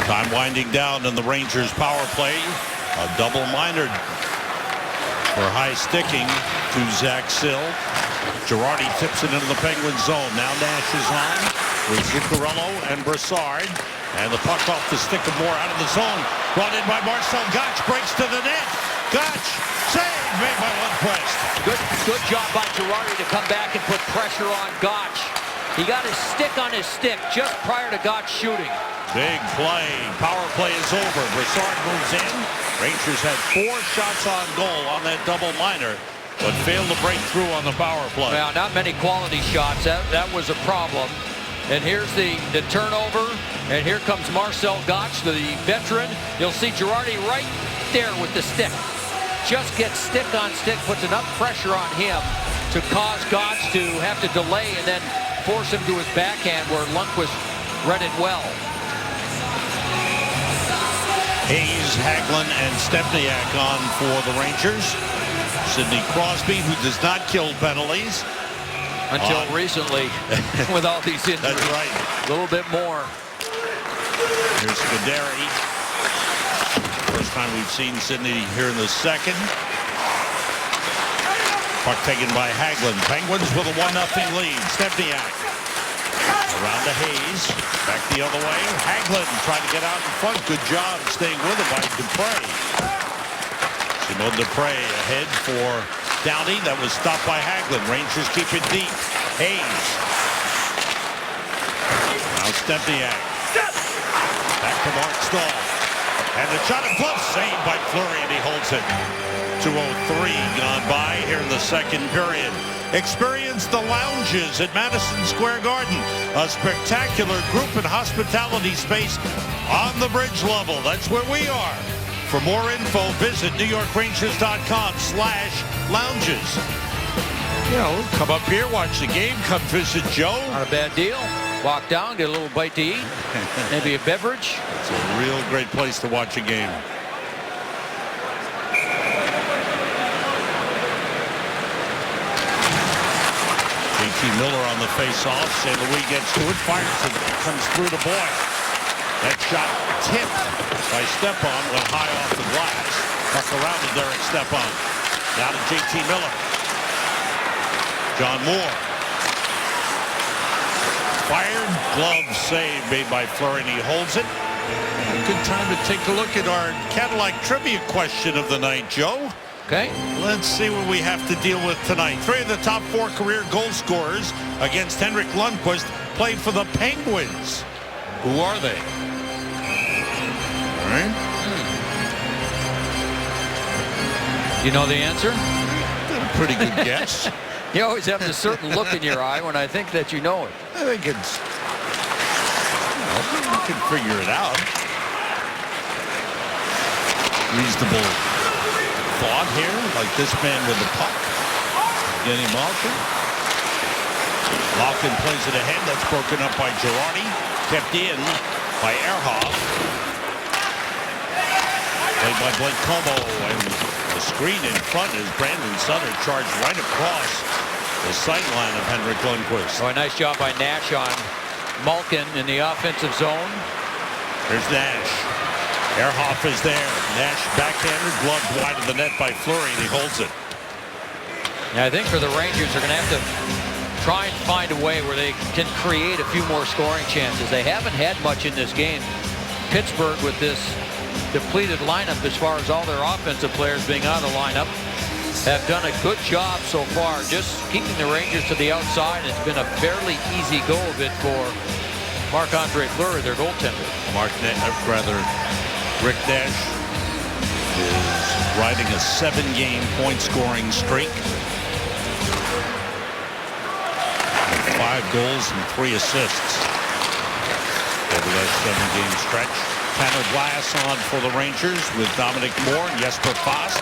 [SPEAKER 1] Time winding down in the Rangers power play. A double minor for high sticking to Zach Sill. Girardi tips it into the Penguin zone. Now Nash is on with Zuccarello and Brassard. And the puck off the stick of Moore out of the zone. Brought in by Marcel Goc. Breaks to the net. Goc. Save made by Lundqvist.
[SPEAKER 3] Good job by Girardi to come back and put pressure on Goc. He got his stick on his stick just prior to Goc shooting.
[SPEAKER 1] Big play. Power play is over. Brassard moves in. Rangers had 4 shots on goal on that double minor, but failed to break through on the power play.
[SPEAKER 3] Well, not many quality shots. That was a problem. And here's the turnover. And here comes Marcel Goc, the veteran. You'll see Girardi right there with the stick. Just gets stick on stick, puts enough pressure on him to cause Goc to have to delay and then force him to his backhand where Lundqvist read it well.
[SPEAKER 1] Hayes, Hagelin, and Stempniak on for the Rangers. Sidney Crosby, who does not kill penalties.
[SPEAKER 3] Until recently, with all these injuries.
[SPEAKER 1] That's right.
[SPEAKER 3] A little bit more.
[SPEAKER 1] Here's Scuderi. First time we've seen Sidney here in the second. Puck taken by Hagelin. Penguins with a 1-0 lead. Stempniak. Around to Hayes. Back the other way. Hagelin trying to get out in front. Good job staying with him by Dupre. Simon Dupre ahead for Downey. That was stopped by Hagelin. Rangers keep it deep. Hayes. Now Stempniak. Back to Mark Stahl. And the shot and glove saved by Fleury, and he holds it. 2:03 gone by here in the second period. Experience the lounges at Madison Square Garden. A spectacular group and hospitality space on the bridge level. That's where we are. For more info, visit NewYorkRangers.com/lounges. You know, come up here, watch the game, come visit Joe.
[SPEAKER 3] Not a bad deal. Walk down, get a little bite to eat, maybe a beverage.
[SPEAKER 1] It's a real great place to watch a game. JT Miller on the face-off. St. Louis gets to it, fires it, comes through to Boyle. That shot tipped by Stepan, went high off the glass. Puck around to Derek Stepan. Now to JT Miller. John Moore. Fired, glove save made by Fleury, and he holds it. Good time to take a look at our Cadillac trivia question of the night, Joe.
[SPEAKER 3] Okay.
[SPEAKER 1] Let's see what we have to deal with tonight. 3 of the top 4 career goal scorers against Henrik Lundqvist played for the Penguins. Who are they? All right.
[SPEAKER 3] You know the answer?
[SPEAKER 1] Pretty good guess.
[SPEAKER 3] You always have this certain look in your eye when I think that you know it.
[SPEAKER 1] I think it's... You can figure it out. Reasonable thought here, like this man with the puck. Getting Malkin. Malkin plays it ahead. That's broken up by Girardi. Kept in by Ehrhoff. Played by Blake Como, and the screen in front is Brandon Sutter charged right across the sight line of Henrik Lundqvist.
[SPEAKER 3] Oh, a nice job by Nash on Malkin in the offensive zone.
[SPEAKER 1] Here's Nash. Ehrhoff is there. Nash backhanded, gloved wide of the net by Fleury, and he holds it.
[SPEAKER 3] Yeah, I think for the Rangers, they're going to have to try and find a way where they can create a few more scoring chances. They haven't had much in this game. Pittsburgh, with this depleted lineup as far as all their offensive players being out of the lineup, have done a good job so far just keeping the Rangers to the outside. It's been a fairly easy go of it for Marc-Andre Fleury, their goaltender.
[SPEAKER 1] Rick Nash is riding a 7-game point scoring streak. 5 goals and 3 assists over that 7-game stretch. Tanner Glass on for the Rangers with Dominic Moore and Jesper Fast.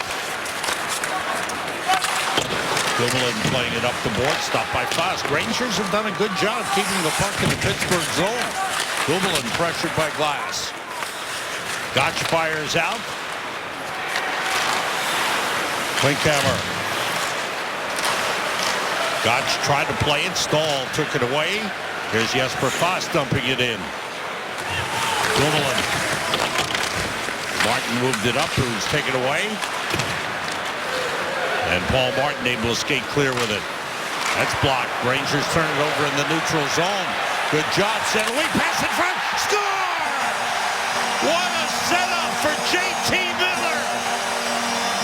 [SPEAKER 1] Dumoulin playing it up the board, stopped by Fast. Rangers have done a good job keeping the puck in the Pittsburgh zone. Dumoulin pressured by Glass. Gotch fires out. Klinkhammer. Gotch tried to play it. Stahl took it away. Here's Jesper Fast dumping it in. Dumoulin. Martin moved it up. It was taken away. And Paul Martin able to skate clear with it. That's blocked. Rangers turn it over in the neutral zone. Good job. St. Louis pass in front. Score! What a setup for J.T. Miller.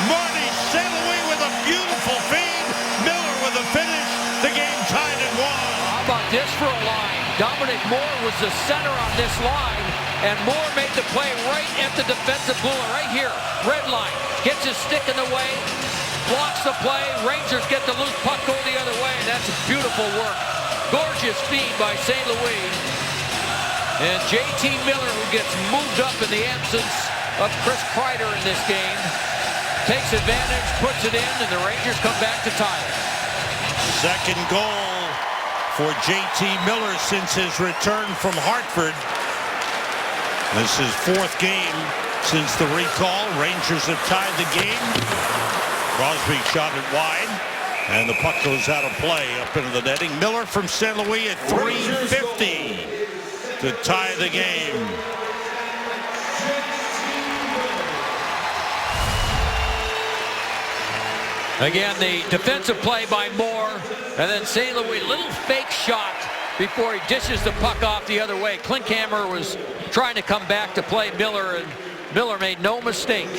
[SPEAKER 1] Marty St. Louis with a beautiful feed. Miller with a finish. The game tied at 1.
[SPEAKER 3] How about this for a line? Dominic Moore was the center on this line, and Moore made the play right at the defensive blue line. Right here, red line. Gets his stick in the way. Blocks the play. Rangers get the loose puck, go the other way. And that's beautiful work. Gorgeous feed by St. Louis. And J.T. Miller, who gets moved up in the absence of Chris Kreider in this game, takes advantage, puts it in, and the Rangers come back to tie it.
[SPEAKER 1] Second goal for J.T. Miller since his return from Hartford. This is 4th game since the recall. Rangers have tied the game. Crosby shot it wide, and the puck goes out of play up into the netting. Miller from St. Louis at .350 to tie the game.
[SPEAKER 3] Again, the defensive play by Moore, and then St. Louis, little fake shot before he dishes the puck off the other way. Klinkhammer was trying to come back to play Miller, and Miller made no mistake.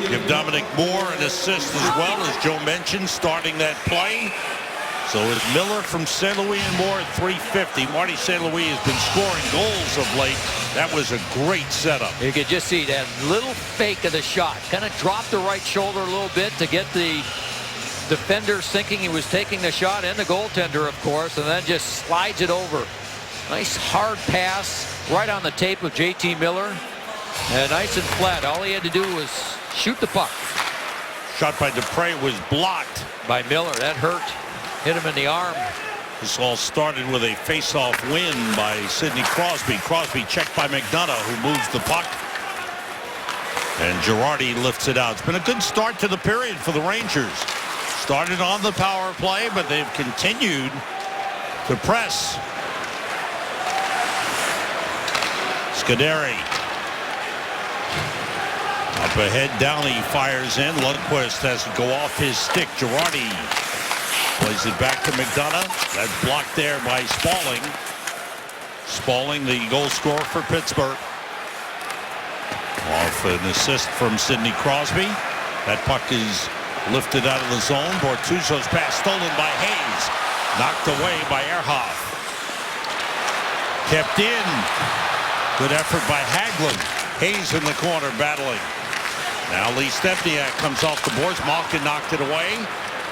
[SPEAKER 1] Give Dominic Moore an assist as well, as Joe mentioned, starting that play. So it's Miller from St. Louis and Moore at .350. Marty St. Louis has been scoring goals of late. That was a great setup.
[SPEAKER 3] You could just see that little fake of the shot. Kind of dropped the right shoulder a little bit to get the defenders thinking he was taking the shot, and the goaltender, of course, and then just slides it over. Nice hard pass right on the tape of J.T. Miller. And nice and flat. All he had to do was shoot the puck.
[SPEAKER 1] Shot by Dupre was blocked
[SPEAKER 3] by Miller. That hurt. Hit him in the arm.
[SPEAKER 1] This all started with a face-off win by Sidney Crosby. Crosby checked by McDonough, who moves the puck. And Girardi lifts it out. It's been a good start to the period for the Rangers. Started on the power play, but they've continued to press. Scuderi. Up ahead, Downey fires in. Lundqvist has to go off his stick. Girardi plays it back to McDonough. That's blocked there by Spaulding. Spaulding, the goal scorer for Pittsburgh. Off an assist from Sidney Crosby. That puck is lifted out of the zone. Bortuzzo's pass stolen by Hayes. Knocked away by Ehrhoff. Kept in. Good effort by Hagelin. Hayes in the corner battling. Now Lee Stempniak comes off the boards. Malkin knocked it away.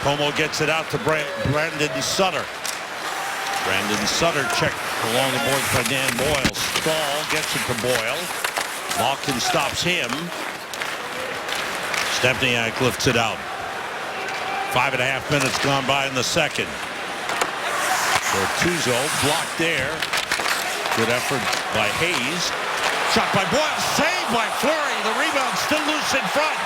[SPEAKER 1] Como gets it out to Brandon Sutter. Brandon Sutter checked along the boards by Dan Boyle. Stahl gets it to Boyle. Malkin stops him. Stempniak lifts it out. 5.5 minutes gone by in the second. Bortuzzo blocked there. Good effort by Hayes. Shot by Boyle. Saved by Fleury. The rebound still loose in front.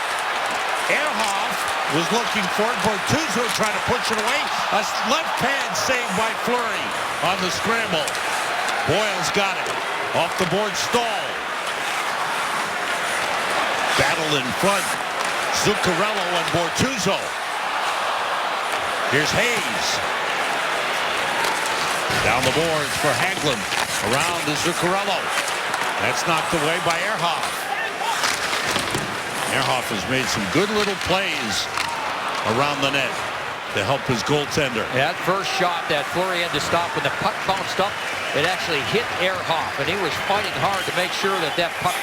[SPEAKER 1] Ehrhoff was looking for it. Bortuzzo trying to push it away. A left hand save by Fleury on the scramble. Boyle's got it. Off the board, Stahl. Battle in front. Zuccarello and Bortuzzo. Here's Hayes. Down the boards for Hagelin. Around to Zuccarello. That's knocked away by Ehrhoff. Ehrhoff has made some good little plays around the net to help his goaltender.
[SPEAKER 3] That first shot that Fleury had to stop when the puck bounced up, it actually hit Ehrhoff, and he was fighting hard to make sure that that puck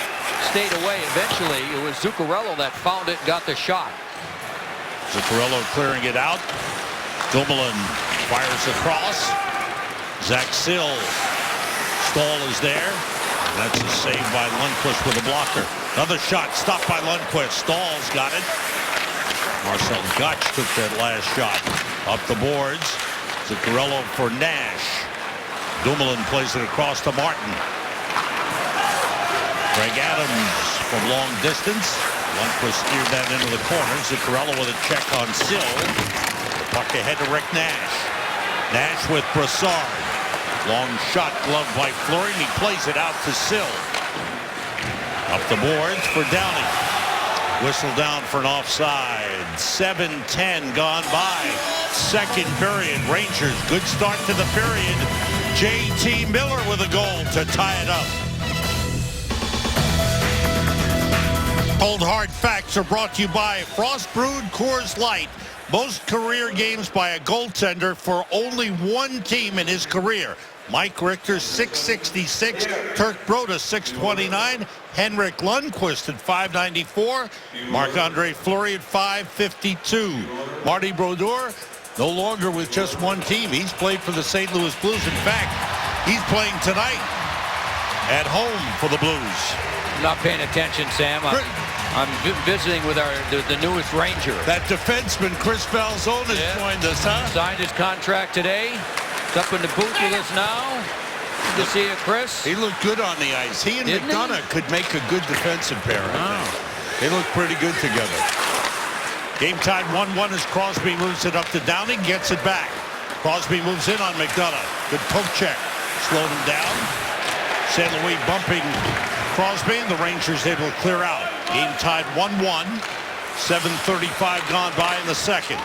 [SPEAKER 3] stayed away. Eventually, it was Zuccarello that found it and got the shot.
[SPEAKER 1] Zuccarello clearing it out. Dumoulin fires across. Zach Sill. Stahl is there. That's a save by Lundqvist with a blocker. Another shot stopped by Lundqvist. Stahl's got it. Marcel Gottsch took that last shot. Up the boards. Zuccarello for Nash. Dumoulin plays it across to Martin. Greg Adams from long distance. Lundqvist steered that into the corner. Zuccarello with a check on Sill. Puck ahead to Rick Nash. Nash with Brassard. Long shot gloved by Fleury, and he plays it out to Sill. Up the boards for Downey. Whistle down for an offside. 7:10 gone by. Second period. Rangers, good start to the period. J.T. Miller with a goal to tie it up. Cold Hard Facts are brought to you by Frost Brewed Coors Light. Most career games by a goaltender for only one team in his career. Mike Richter, 666. Turk Broda, 629. Henrik Lundqvist at 594. Marc-Andre Fleury at 552. Marty Brodeur, no longer with just one team. He's played for the St. Louis Blues. In fact, he's playing tonight at home for the Blues.
[SPEAKER 3] I'm not paying attention, Sam. I'm visiting with the newest Ranger.
[SPEAKER 1] That defenseman, Chris Falzone, has joined us, huh?
[SPEAKER 3] Signed his contract today. He's up in the booth with us now. Good to see you, Chris.
[SPEAKER 1] He looked good on the ice. He and McDonough could make a good defensive pair. They look pretty good together. Game tied 1-1 as Crosby moves it up to Downing, gets it back. Crosby moves in on McDonough. Good poke check. Slowed him down. St. Louis bumping Crosby, and the Rangers able to clear out. Game tied 1-1. 7:35 gone by in the second.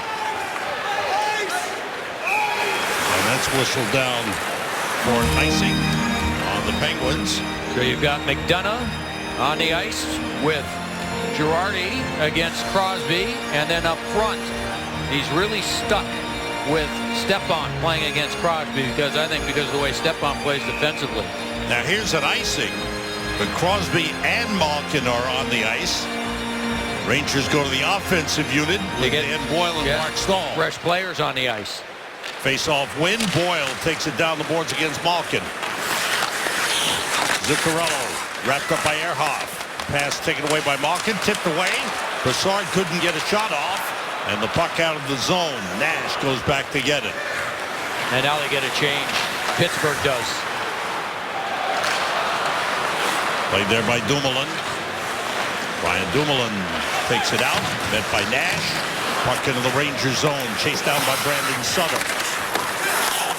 [SPEAKER 1] And that's whistled down for icing on the Penguins.
[SPEAKER 3] So you've got McDonough on the ice with Girardi against Crosby, and then up front, he's really stuck with Stepan playing against Crosby because of the way Stepan plays defensively.
[SPEAKER 1] Now here's an icing, but Crosby and Malkin are on the ice. Rangers go to the offensive unit with Dan Boyle and Mark Stahl.
[SPEAKER 3] Fresh players on the ice.
[SPEAKER 1] Face-off win. Boyle takes it down the boards against Malkin. Zuccarello wrapped up by Ehrhoff. Pass taken away by Malkin. Tipped away. Brassard couldn't get a shot off. And the puck out of the zone. Nash goes back to get it.
[SPEAKER 3] And now they get a change. Pittsburgh does.
[SPEAKER 1] Played there by Dumoulin. Brian Dumoulin takes it out. Met by Nash. Puck into the Rangers zone. Chased down by Brandon Sutter.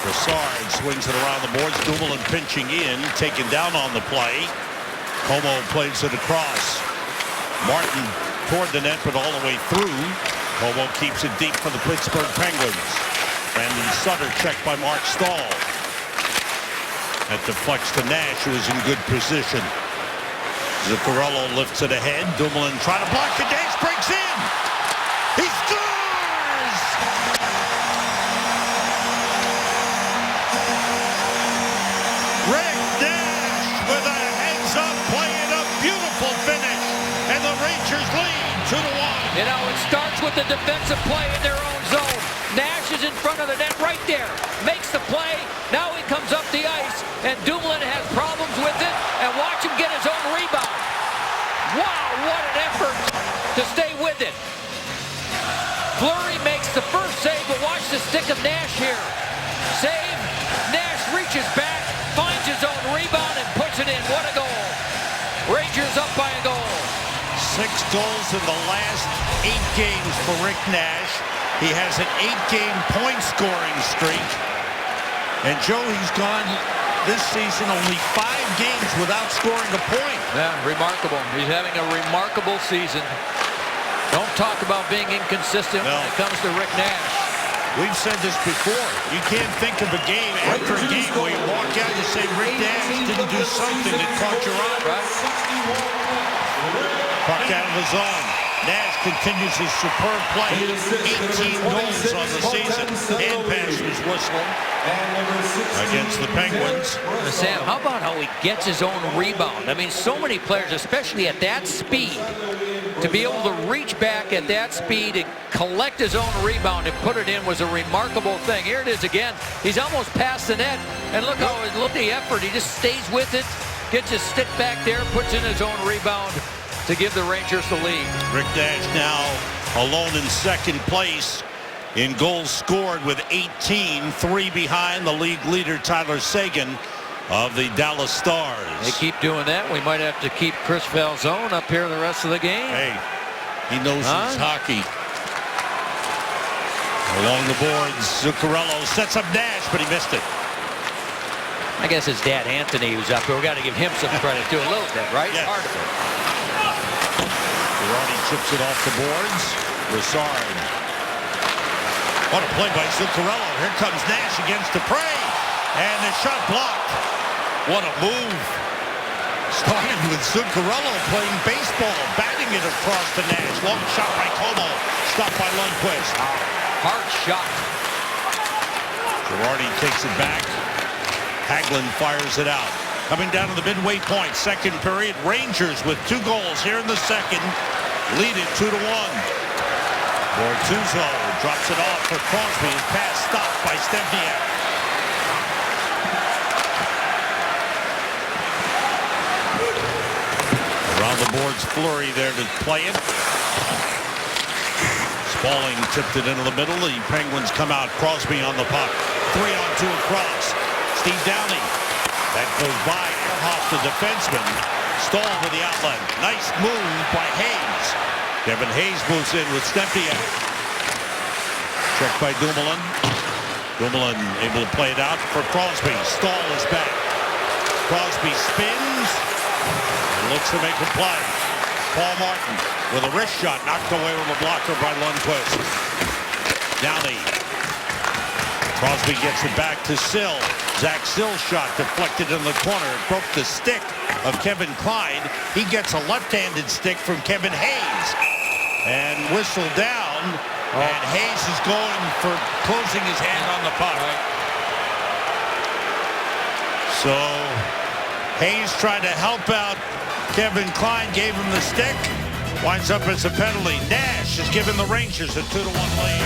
[SPEAKER 1] Brassard swings it around the boards. Dumoulin pinching in. Taken down on the play. Como plays it across. Martin toward the net, but all the way through. Como keeps it deep for the Pittsburgh Penguins. Brandon Sutter checked by Mark Stahl. That deflects to Nash, who is in good position. Zuccarello lifts it ahead. Dumoulin trying to block the dash, breaks in. He scores! Rick Nash with a heads-up play and a beautiful finish. And the Rangers lead 2-1.
[SPEAKER 3] You know, it starts with the defensive play in their own zone. Nash is in front of the net right there. Makes the play. Now he comes up the ice, and Dumoulin has problems with it. And watch him get his own rebound. Wow, what an effort to stay with it. Fleury makes the first save, but watch the stick of Nash here. Save. Nash reaches back, finds his own rebound, and puts it in. What a goal. Rangers up by a goal.
[SPEAKER 1] 6 goals in the last 8 games for Rick Nash. He has an 8-game point-scoring streak. And Joe, he's gone this season only 5 games without scoring a point.
[SPEAKER 3] Yeah, remarkable. He's having a remarkable season. Don't talk about being inconsistent when it comes to Rick Nash.
[SPEAKER 1] We've said this before. You can't think of a game after a game where you walk out and say Rick Nash didn't do something that caught your eye.
[SPEAKER 3] Right?
[SPEAKER 1] Puck out of the zone. Nash continues his superb play. 18 goals on the season. And pass was whistled against the Penguins.
[SPEAKER 3] Sam, how about how he gets his own rebound? I mean, so many players, especially at that speed, to be able to reach back at that speed and collect his own rebound and put it in was a remarkable thing. Here it is again. He's almost past the net. And look at the effort. He just stays with it, gets his stick back there, puts in his own rebound to give the Rangers the lead.
[SPEAKER 1] Rick Nash now alone in second place in goals scored with 18, 3 behind the league leader Tyler Seguin of the Dallas Stars.
[SPEAKER 3] They keep doing that. We might have to keep Chris Falzone up here the rest of the game.
[SPEAKER 1] Hey, he knows his hockey. Along the boards, Zuccarello sets up Nash, but he missed it.
[SPEAKER 3] I guess it's Dad Anthony who's up here. We got to give him some credit too, a little bit, right?
[SPEAKER 1] Yes.
[SPEAKER 3] Part of it.
[SPEAKER 1] Girardi chips it off the boards. Brassard. What a play by Zuccarello. Here comes Nash against Dupre. And the shot blocked. What a move. Started with Zuccarello playing baseball, batting it across to Nash. Long shot by Como. Stopped by Lundqvist.
[SPEAKER 3] Hard shot.
[SPEAKER 1] Girardi takes it back. Hagelin fires it out. Coming down to the midway point, second period. Rangers with 2 goals here in the second. Lead it 2-1. Bortuzzo drops it off for Crosby. His pass stopped by Stempniak. Around the boards, Fleury there to play it. Spaulding tipped it into the middle. The Penguins come out. Crosby on the puck. 3-on-2 across. Steve Downing. That goes by off the defenseman. Stahl with the outlet. Nice move by Hayes. Kevin Hayes moves in with Stempniak. Checked by Dumoulin. Dumoulin able to play it out for Crosby. Stahl is back. Crosby spins. And looks to make a play. Paul Martin with a wrist shot knocked away with a blocker by Lundqvist. Downey. Crosby gets it back to Sill. Zach Sill's shot deflected in the corner. It broke the stick of Kevin Klein. He gets a left-handed stick from Kevin Hayes. And whistled down. And Hayes is going for closing his hand on the puck. So Hayes tried to help out Kevin Klein, gave him the stick. Winds up as a penalty. Nash has given the Rangers a 2-1 lead.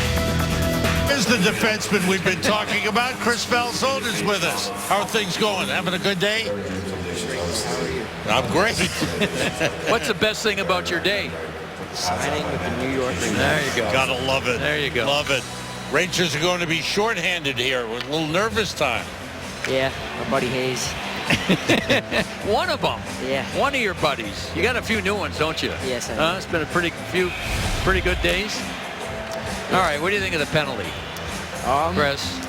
[SPEAKER 1] Here's the defenseman we've been talking about. Chris Falzone is with us. How are things going? Having a good day? I'm great.
[SPEAKER 3] What's the best thing about your day?
[SPEAKER 7] Signing with the New York Rangers.
[SPEAKER 3] There you go.
[SPEAKER 1] Gotta love it.
[SPEAKER 3] There you go.
[SPEAKER 1] Love it. Rangers are going to be shorthanded here with a little nervous time.
[SPEAKER 7] Yeah, my buddy Hayes.
[SPEAKER 3] One of them.
[SPEAKER 7] Yeah.
[SPEAKER 3] One of your buddies. You got a few new ones, don't you?
[SPEAKER 7] Yes, I do.
[SPEAKER 3] It's been a pretty good days. All right, what do you think of the penalty, Chris?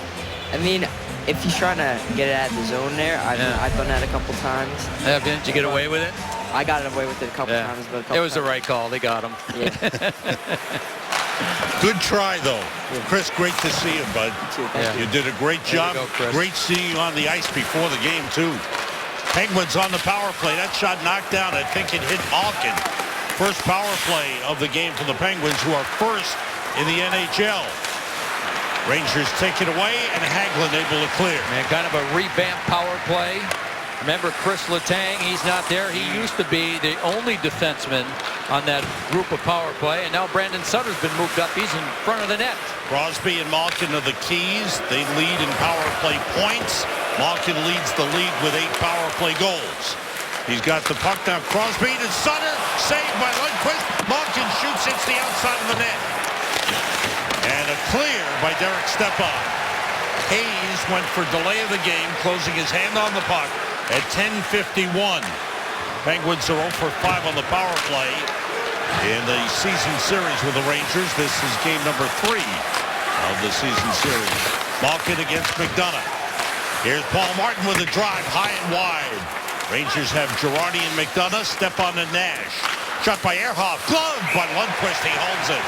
[SPEAKER 7] I mean, if he's trying to get it out of the zone there, I've done that a couple times.
[SPEAKER 3] Did you get away with it?
[SPEAKER 7] I got away with it a couple times. But
[SPEAKER 3] It was the right call. They got him.
[SPEAKER 7] Yeah.
[SPEAKER 1] Good try, though. Chris, great to see you, bud.
[SPEAKER 7] Thank you.
[SPEAKER 1] You did a great job.
[SPEAKER 3] go, Chris.
[SPEAKER 1] Great seeing you on the ice before the game, too. Penguins on the power play. That shot knocked down. I think it hit Malkin. First power play of the game for the Penguins, who are first in the NHL. Rangers take it away, and Hagelin able to clear.
[SPEAKER 3] And kind of a revamped power play. Remember Chris Letang, he's not there. He used to be the only defenseman on that group of power play, and now Brandon Sutter's been moved up. He's in front of the net.
[SPEAKER 1] Crosby and Malkin are the keys. They lead in power play points. Malkin leads the league with 8 power play goals. He's got the puck now. Crosby to Sutter. Saved by Lundqvist. Malkin shoots, hits the outside of the net. And a clear by Derek Stepan. Hayes went for delay of the game, closing his hand on the puck at 10:51. Penguins are 0 for 5 on the power play in the season series with the Rangers. This is game number 3 of the season series. Malkin against McDonough. Here's Paul Martin with a drive high and wide. Rangers have Girardi and McDonough. Stepan and Nash. Shot by Ehrhoff. Glove by Lundqvist. He holds it.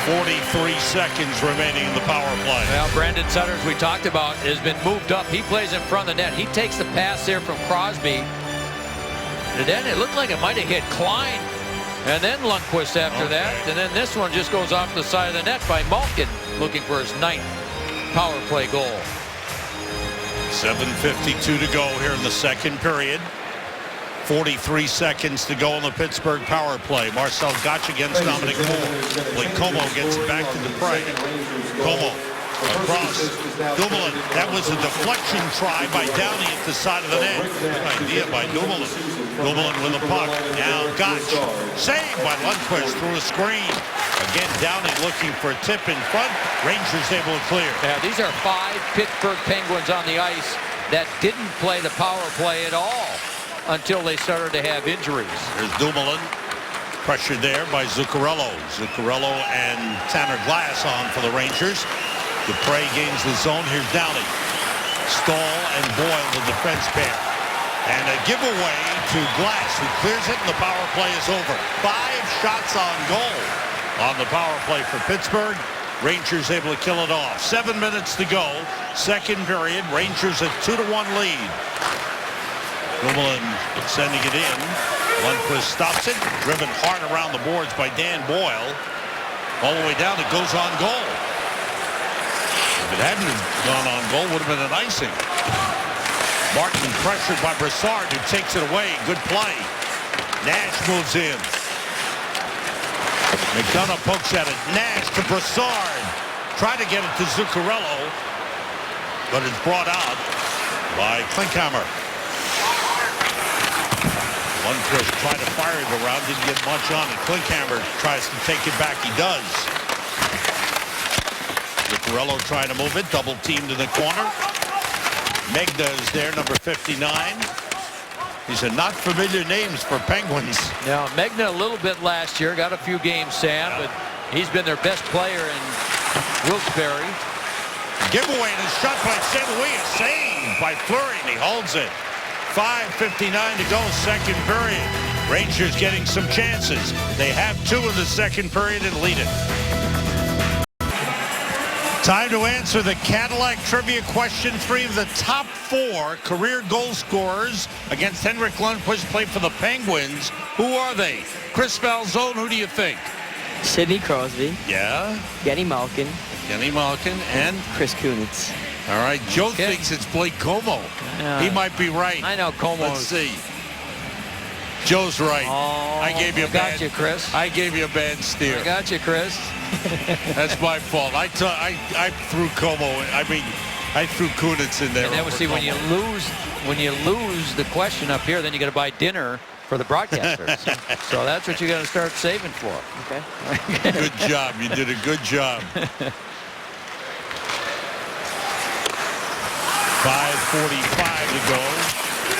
[SPEAKER 1] 43 seconds remaining in the power play.
[SPEAKER 3] Well, Brandon Sutter, as we talked about, has been moved up. He plays in front of the net. He takes the pass there from Crosby. And then it looked like it might have hit Klein. And then Lundqvist after that. And then this one just goes off the side of the net by Malkin, looking for his 9th power play goal.
[SPEAKER 1] 7:52 to go here in the second period. 43 seconds to go in the Pittsburgh power play. Marcel Gottsch against Dominic Moore. Blake Como gets it back to Dupre. Como across. Dumoulin. That was a deflection try by Downey at the side of the net. Good idea by Dumoulin. Dumoulin with the puck. Now Gottsch. Saved by Lundqvist through a screen. Again, Downey looking for a tip in front. Rangers able to clear.
[SPEAKER 3] Yeah, these are 5 Pittsburgh Penguins on the ice that didn't play the power play at all until they started to have injuries.
[SPEAKER 1] There's Dumoulin. Pressured there by Zuccarello. Zuccarello and Tanner Glass on for the Rangers. Dupre gains the zone. Here's Downey. Stahl and Boyle, the defense pair. And a giveaway to Glass, who clears it, and the power play is over. 5 shots on goal on the power play for Pittsburgh. Rangers able to kill it off. 7 minutes to go. Second period. Rangers at 2-1 lead. Dumoulin sending it in. Lundqvist stops it. Driven hard around the boards by Dan Boyle. All the way down. It goes on goal. If it hadn't gone on goal, would have been an icing. Martin pressured by Brassard, who takes it away. Good play. Nash moves in. McDonough pokes at it. Nash to Brassard. Tried to get it to Zuccarello, but it's brought out by Klinkhammer. Lundqvist tried to fire it around, didn't get much on it. Klinkhammer tries to take it back. He does. Zuccarello trying to move it. Double teamed in the corner. Megna is there, number 59. These are not familiar names for Penguins.
[SPEAKER 3] Now, Megna a little bit last year. Got a few games, Sam, but he's been their best player in Wilkes-Barre.
[SPEAKER 1] Giveaway and a shot by St. Louis. A save by Fleury, and he holds it. 5:59 to go, second period. Rangers getting some chances. They have 2 in the second period and lead it. Time to answer the Cadillac Trivia question. 3 of the top 4 career goal scorers against Henrik Lundqvist play for the Penguins. Who are they? Chris Falzone, who do you think?
[SPEAKER 7] Sidney Crosby.
[SPEAKER 1] Yeah.
[SPEAKER 7] Genny Malkin.
[SPEAKER 1] Genny Malkin and
[SPEAKER 7] Chris Kunitz.
[SPEAKER 1] all right. Joe thinks it's Blake Como. He might be right.
[SPEAKER 3] I know Como.
[SPEAKER 1] Let's see. Joe's right.
[SPEAKER 3] Oh,
[SPEAKER 1] I gave you a bad.
[SPEAKER 3] Got you, Chris.
[SPEAKER 1] I gave you a bad steer.
[SPEAKER 3] I got you, Chris.
[SPEAKER 1] That's my fault. I threw Como. I mean, I threw Kunitz in there.
[SPEAKER 3] And then we see when you lose the question up here, then you got to buy dinner for the broadcasters. So that's what you got to start saving for.
[SPEAKER 7] Okay.
[SPEAKER 1] Good job. You did a good job. 5:45 to go.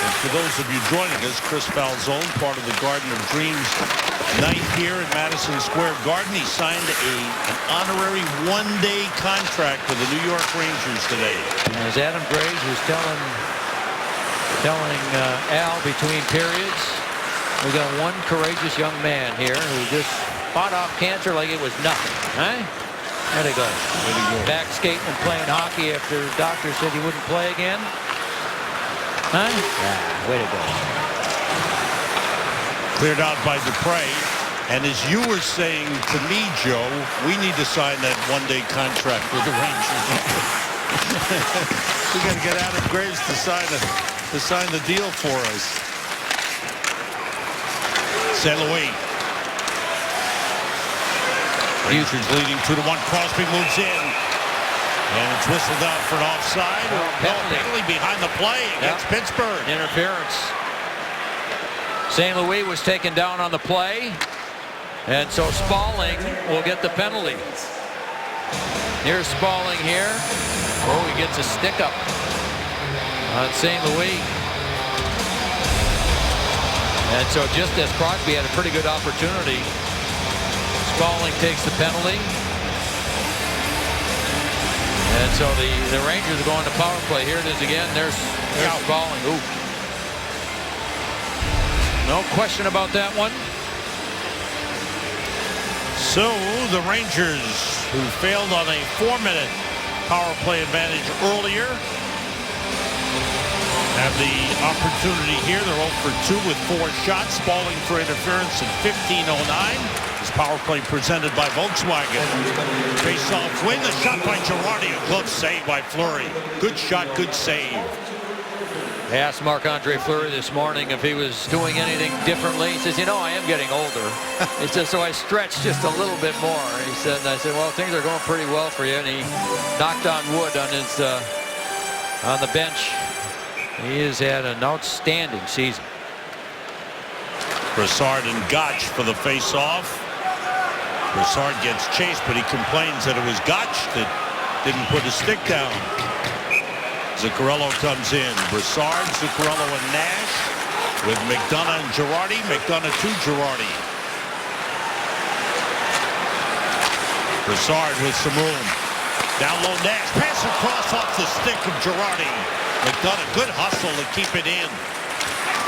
[SPEAKER 1] And for those of you joining us, Chris Falzone, part of the Garden of Dreams night here at Madison Square Garden. He signed an honorary one-day contract with the New York Rangers today.
[SPEAKER 3] And as Adam Graves was telling Al between periods, we got one courageous young man here who just fought off cancer like it was nothing. Huh? There they go. Back skating and playing hockey after the doctor said he wouldn't play again. Huh? Yeah, way to go.
[SPEAKER 1] Cleared out by Dupre. And as you were saying to me, Joe, we need to sign that one-day contract with the Rangers. We got to get Adam Graves to sign the deal for us. St. Louis. Rangers leading 2-1. Crosby moves in. And it's whistled out for an offside. Penalty behind the play against Pittsburgh.
[SPEAKER 3] Interference. St. Louis was taken down on the play. And so Spalling will get the penalty. Here's Spalling here. Oh, he gets a stick up on St. Louis. And so just as Crosby had a pretty good opportunity, Spalling takes the penalty. And so the Rangers are going to power play. Here it is again. There's Spalling. Ooh. No question about that one.
[SPEAKER 1] So the Rangers, who failed on a 4-minute power play advantage earlier, have the opportunity here. They're 0 for 2 with 4 shots. Spalling for interference at 15:09. This power play presented by Volkswagen. Face-off win. The shot by Girardi. A glove save by Fleury. Good shot, good save.
[SPEAKER 3] I asked Marc-Andre Fleury this morning if he was doing anything differently. He says, you know, I am getting older. He says, so I stretched just a little bit more. He said, and I said, well, things are going pretty well for you. And he knocked on wood on his on the bench. He has had an outstanding season.
[SPEAKER 1] Brassard and Gotch for the face-off. Brassard gets chased, but he complains that it was Gotch that didn't put his stick down. Zuccarello comes in. Brassard, Zuccarello, and Nash with McDonough and Girardi. McDonough to Girardi. Brassard with some room. Down low, Nash. Pass across off the stick of Girardi. McDonough, good hustle to keep it in.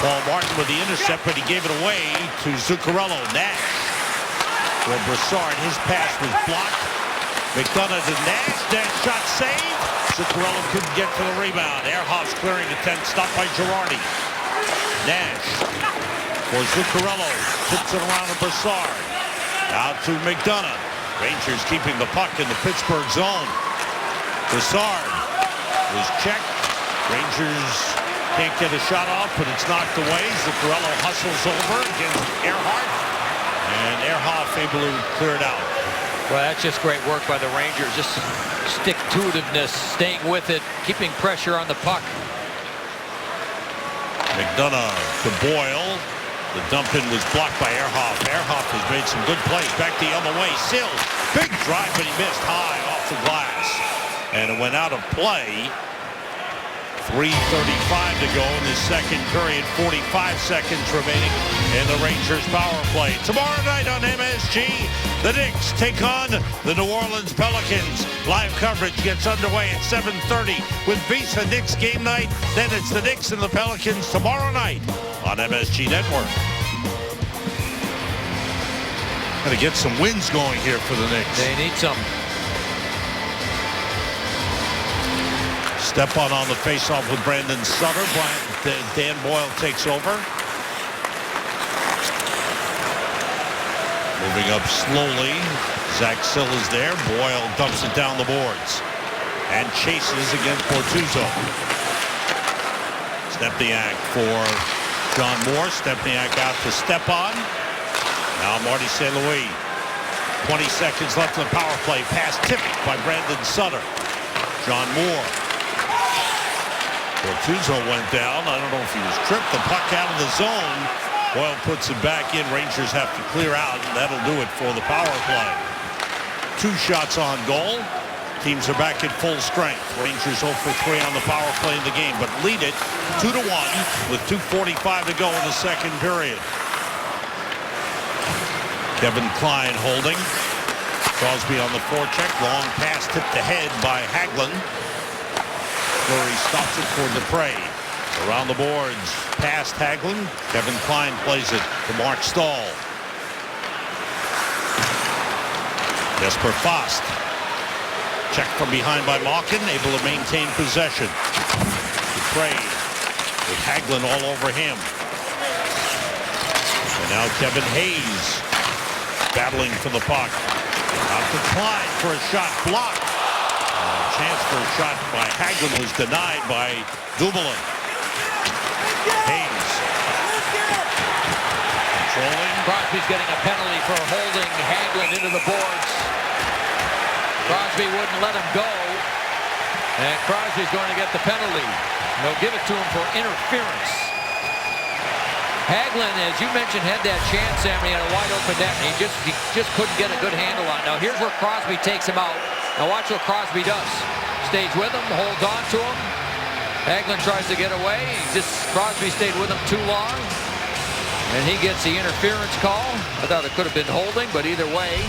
[SPEAKER 1] Paul Martin with the intercept, but he gave it away to Zuccarello. Nash. For Brassard, his pass was blocked. McDonough to Nash. Nash shot saved. Zuccarello couldn't get to the rebound. Ehrhoff's clearing the 10, stopped by Girardi. Nash for Zuccarello. Tips it around to Brassard. Out to McDonough. Rangers keeping the puck in the Pittsburgh zone. Brassard was checked. Rangers can't get a shot off, but it's knocked away. Zuccarello hustles over against Ehrhoff. And Ehrhoff able to clear it out.
[SPEAKER 3] Well, that's just great work by the Rangers. Just stick-to-itiveness, staying with it, keeping pressure on the puck.
[SPEAKER 1] McDonough to Boyle. The dump-in was blocked by Ehrhoff. Ehrhoff has made some good plays. Back the other way. Sills, big drive, but he missed high off the glass. And it went out of play. 3:35 to go in the second period. 45 seconds remaining in the Rangers power play. Tomorrow night on MSG, the Knicks take on the New Orleans Pelicans. Live coverage gets underway at 7:30 with Visa Knicks game night. Then it's the Knicks and the Pelicans tomorrow night on MSG Network. Got to get some wins going here for the Knicks.
[SPEAKER 3] They need some.
[SPEAKER 1] Stepan on the faceoff with Brandon Sutter. Dan Boyle takes over. Moving up slowly. Zach Sill is there. Boyle dumps it down the boards. And chases against Bortuzzo. Stepniak for John Moore. Stepniak out to Stepan. Now Marty St. Louis. 20 seconds left in the power play. Pass tipped by Brandon Sutter. John Moore. Bortuzzo went down. I don't know if he was tripped. The puck out of the zone. Boyle puts it back in. Rangers have to clear out, and that'll do it for the power play. 2 shots on goal. Teams are back at full strength. Rangers 0 for 3 on the power play in the game, but lead it 2-1 with 2:45 to go in the second period. Kevin Klein holding. Crosby on the forecheck. Long pass tipped ahead by Hagelin. Fleury stops it for Dupre. Around the boards, past Hagelin. Kevin Klein plays it to Mark Stahl. Jesper Fast Check from behind by Malkin, able to maintain possession. Dupre with Hagelin all over him. And now Kevin Hayes battling for the puck. Out to Klein for a shot blocked. A chance for a shot by Hagelin was denied by Dumoulin. Hayes controlling.
[SPEAKER 3] Crosby's getting a penalty for holding Hagelin into the boards. Crosby wouldn't let him go. And Crosby's going to get the penalty. They'll give it to him for interference. Hagelin, as you mentioned, had that chance, Sam, he had a wide open net, and he just couldn't get a good handle on it. Now here's where Crosby takes him out. Now watch what Crosby does. Stays with him, holds on to him. Hagelin tries to get away. Crosby stayed with him too long. And he gets the interference call. I thought it could have been holding, but either way,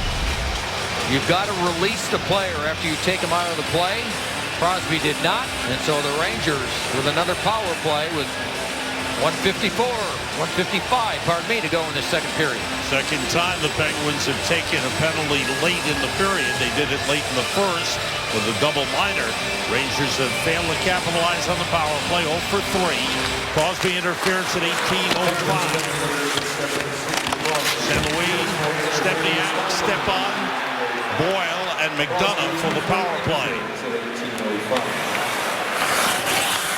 [SPEAKER 3] you've got to release the player after you take him out of the play. Crosby did not, and so the Rangers with another power play with 155, pardon me, to go in the second period.
[SPEAKER 1] Second time the Penguins have taken a penalty late in the period. They did it late in the first with a double minor. Rangers have failed to capitalize on the power play, 0 for 3. Crosby interference at 18:05. St. Louis, Stepniak, Stepan, Boyle, and McDonough for the power play.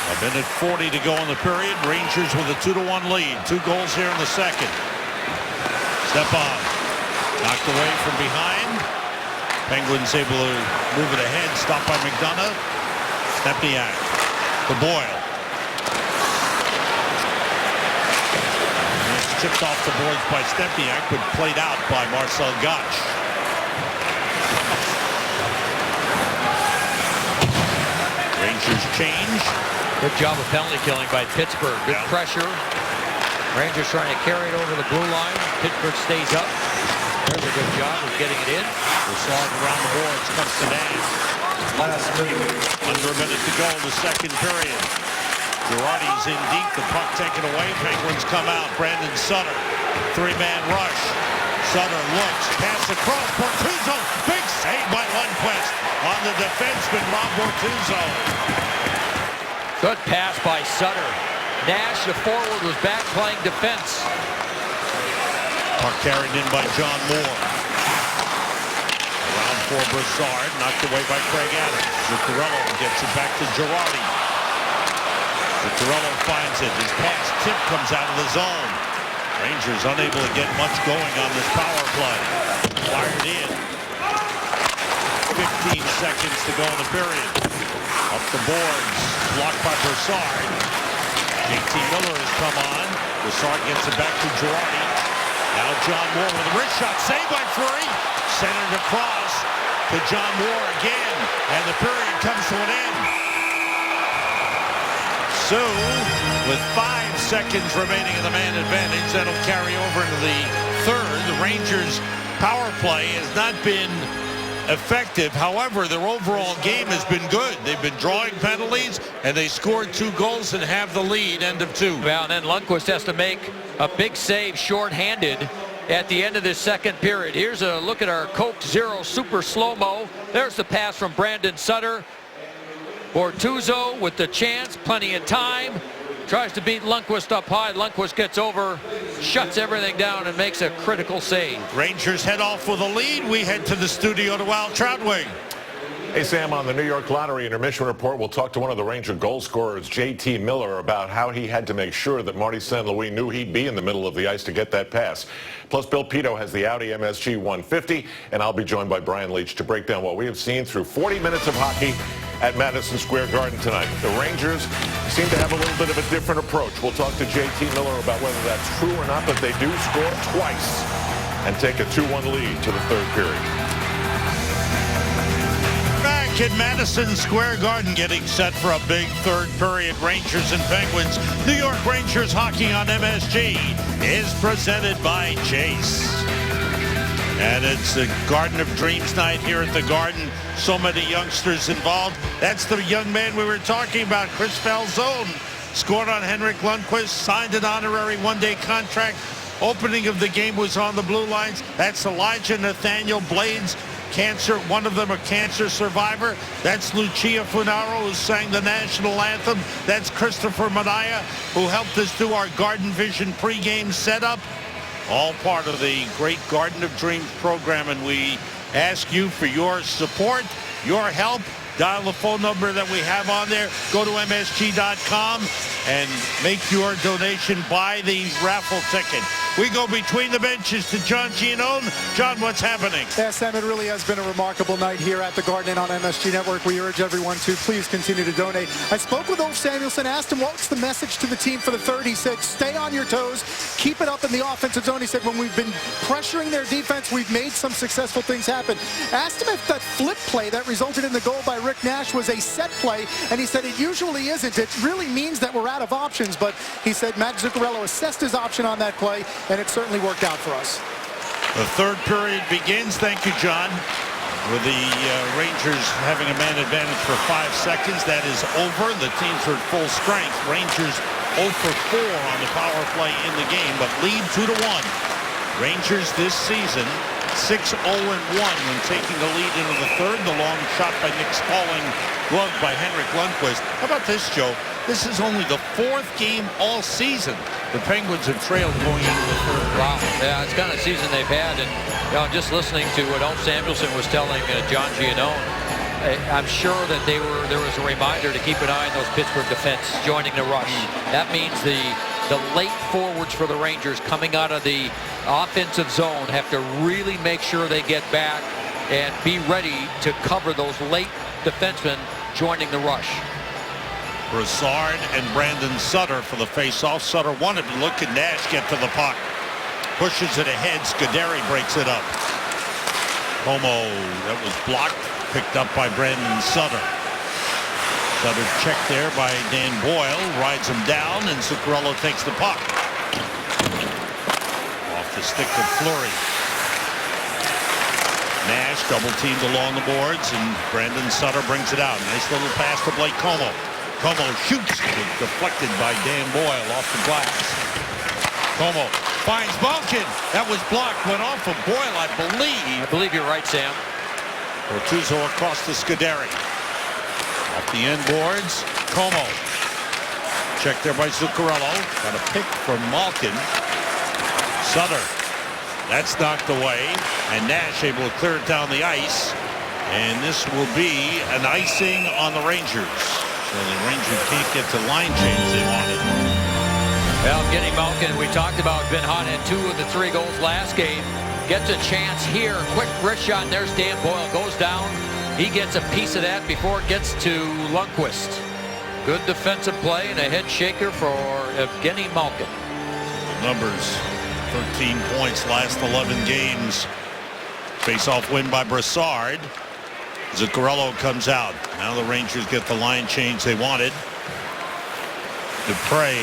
[SPEAKER 1] A minute 40 to go in the period. Rangers with a 2-1 lead. 2 goals here in the second. Stepan knocked away from behind. Penguins able to move it ahead. Stopped by McDonough. Stepniak to Boyle. And it's chipped off the boards by Stepniak, but played out by Marcel Gottsch. Rangers change.
[SPEAKER 3] Good job of penalty killing by Pittsburgh. Good pressure. Rangers trying to carry it over the blue line. Pittsburgh stays up. There's a good job of getting it in.
[SPEAKER 1] Broussard around the boards, comes to Dan. Under a minute to go in the second period. Girardi's in deep, the puck taken away. Penguins come out. Brandon Sutter, 3-man rush. Sutter looks, pass across. Bortuzzo, big save by Lundqvist on the defenseman, Rob Bortuzzo.
[SPEAKER 3] Good pass by Sutter. Nash, the forward, was back playing defense.
[SPEAKER 1] Puck carried in by John Moore. Around for Broussard, knocked away by Craig Adams. Zuccarello gets it back to Girardi. Zuccarello finds it. His pass tip comes out of the zone. Rangers unable to get much going on this power play. Fired in. 15 seconds to go in the period. Up the boards, blocked by Broussard. JT Miller has come on. Broussard gets it back to Girardi. Now John Moore with a wrist shot, saved by Fleury. Centered across to John Moore again, and the period comes to an end. So, with 5 seconds remaining in the man advantage, that'll carry over into the third. The Rangers' power play has not been effective. However, their overall game has been good. They've been drawing penalties, and they scored 2 goals and have the lead, end of 2.
[SPEAKER 3] Well, and then Lundqvist has to make a big save shorthanded at the end of this second period. Here's a look at our Coke Zero super slow-mo. There's the pass from Brandon Sutter. Bortuzzo with the chance, plenty of time. Tries to beat Lundqvist up high. Lundqvist gets over, shuts everything down, and makes a critical save.
[SPEAKER 1] Rangers head off with a lead. We head to the studio to Al Troutwing.
[SPEAKER 6] Hey, Sam, on the New York Lottery Intermission Report, we'll talk to one of the Ranger goal scorers, JT Miller, about how he had to make sure that Marty St. Louis knew he'd be in the middle of the ice to get that pass. Plus, Bill Pito has the Audi MSG 150, and I'll be joined by Brian Leach to break down what we have seen through 40 minutes of hockey at Madison Square Garden tonight. The Rangers seem to have a little bit of a different approach. We'll talk to JT Miller about whether that's true or not, but they do score twice and take a 2-1 lead to the third period.
[SPEAKER 1] Back at Madison Square Garden, getting set for a big third period. Rangers and Penguins. New York Rangers hockey on MSG is presented by Chase. And it's a Garden of Dreams night here at the Garden. So many youngsters involved. That's the young man we were talking about, Chris Falzone. Scored on Henrik Lundqvist, signed an honorary one-day contract. Opening of the game was on the blue lines. That's Elijah Nathaniel Blades cancer, one of them a cancer survivor. That's Lucia Funaro, who sang the national anthem. That's Christopher Manaya, who helped us do our Garden Vision pregame setup. All part of the great Garden of Dreams program, and we ask you for your support, your help. Dial the phone number that we have on there. Go to MSG.com and make your donation. Buy the raffle ticket. We go between the benches to John Giannone. John, what's happening?
[SPEAKER 5] Yeah, Sam, it really has been a remarkable night here at the Garden on MSG Network. We urge everyone to please continue to donate. I spoke with Ulf Samuelsson, asked him what's the message to the team for the third. He said, stay on your toes, keep it up in the offensive zone. He said, when we've been pressuring their defense, we've made some successful things happen. Asked him if that flip play that resulted in the goal by Rick Nash was a set play, and he said it usually isn't. It really means that we're out of options, but he said Matt Zuccarello assessed his option on that play, and it certainly worked out for us.
[SPEAKER 1] The third period begins. Thank you, John. With the Rangers having a man advantage for 5 seconds. That is over. The teams are at full strength. Rangers 0 for 4 on the power play in the game, but lead 2-1. Rangers this season 6-0-1 when taking the lead into the third. The long shot by Nick Spaulding, gloved by Henrik Lundqvist. How about this, Joe? This is only the 4th game all season the Penguins have trailed going into the third.
[SPEAKER 3] Wow. Yeah, it's kind of season they've had. And just listening to what Ulf Samuelsson was telling John Giannone, I'm sure that there was a reminder to keep an eye on those Pittsburgh defense joining the rush. That means the late forwards for the Rangers coming out of the offensive zone have to really make sure they get back and be ready to cover those late defensemen joining the rush.
[SPEAKER 1] Brassard and Brandon Sutter for the face-off. Sutter wanted to look at Nash get to the puck. Pushes it ahead. Scuderi breaks it up. Como, that was blocked. Picked up by Brandon Sutter. Sutter checked there by Dan Boyle. Rides him down, and Zuccarello takes the puck. Off the stick of Fleury. Nash double-teamed along the boards, and Brandon Sutter brings it out. Nice little pass to Blake Como. Como shoots, deflected by Dan Boyle off the glass. Como finds Malkin. That was blocked, went off of Boyle, I believe
[SPEAKER 3] you're right, Sam.
[SPEAKER 1] Bortuzzo across to Scuderi. Off the end boards, Como. Checked there by Zuccarello. Got a pick from Malkin. Sutter. That's knocked away, and Nash able to clear it down the ice. And this will be an icing on the Rangers. So the Rangers can't get the line change they wanted.
[SPEAKER 3] Well, Kenny Malkin, we talked about, been hot in 2 of the 3 goals last game. Gets a chance here. Quick wrist shot, and there's Dan Boyle. Goes down. He gets a piece of that before it gets to Lundqvist. Good defensive play and a head shaker for Evgeny Malkin.
[SPEAKER 1] Numbers, 13 points last 11 games. Face-off win by Brassard. Zuccarello comes out. Now the Rangers get the line change they wanted. Dupre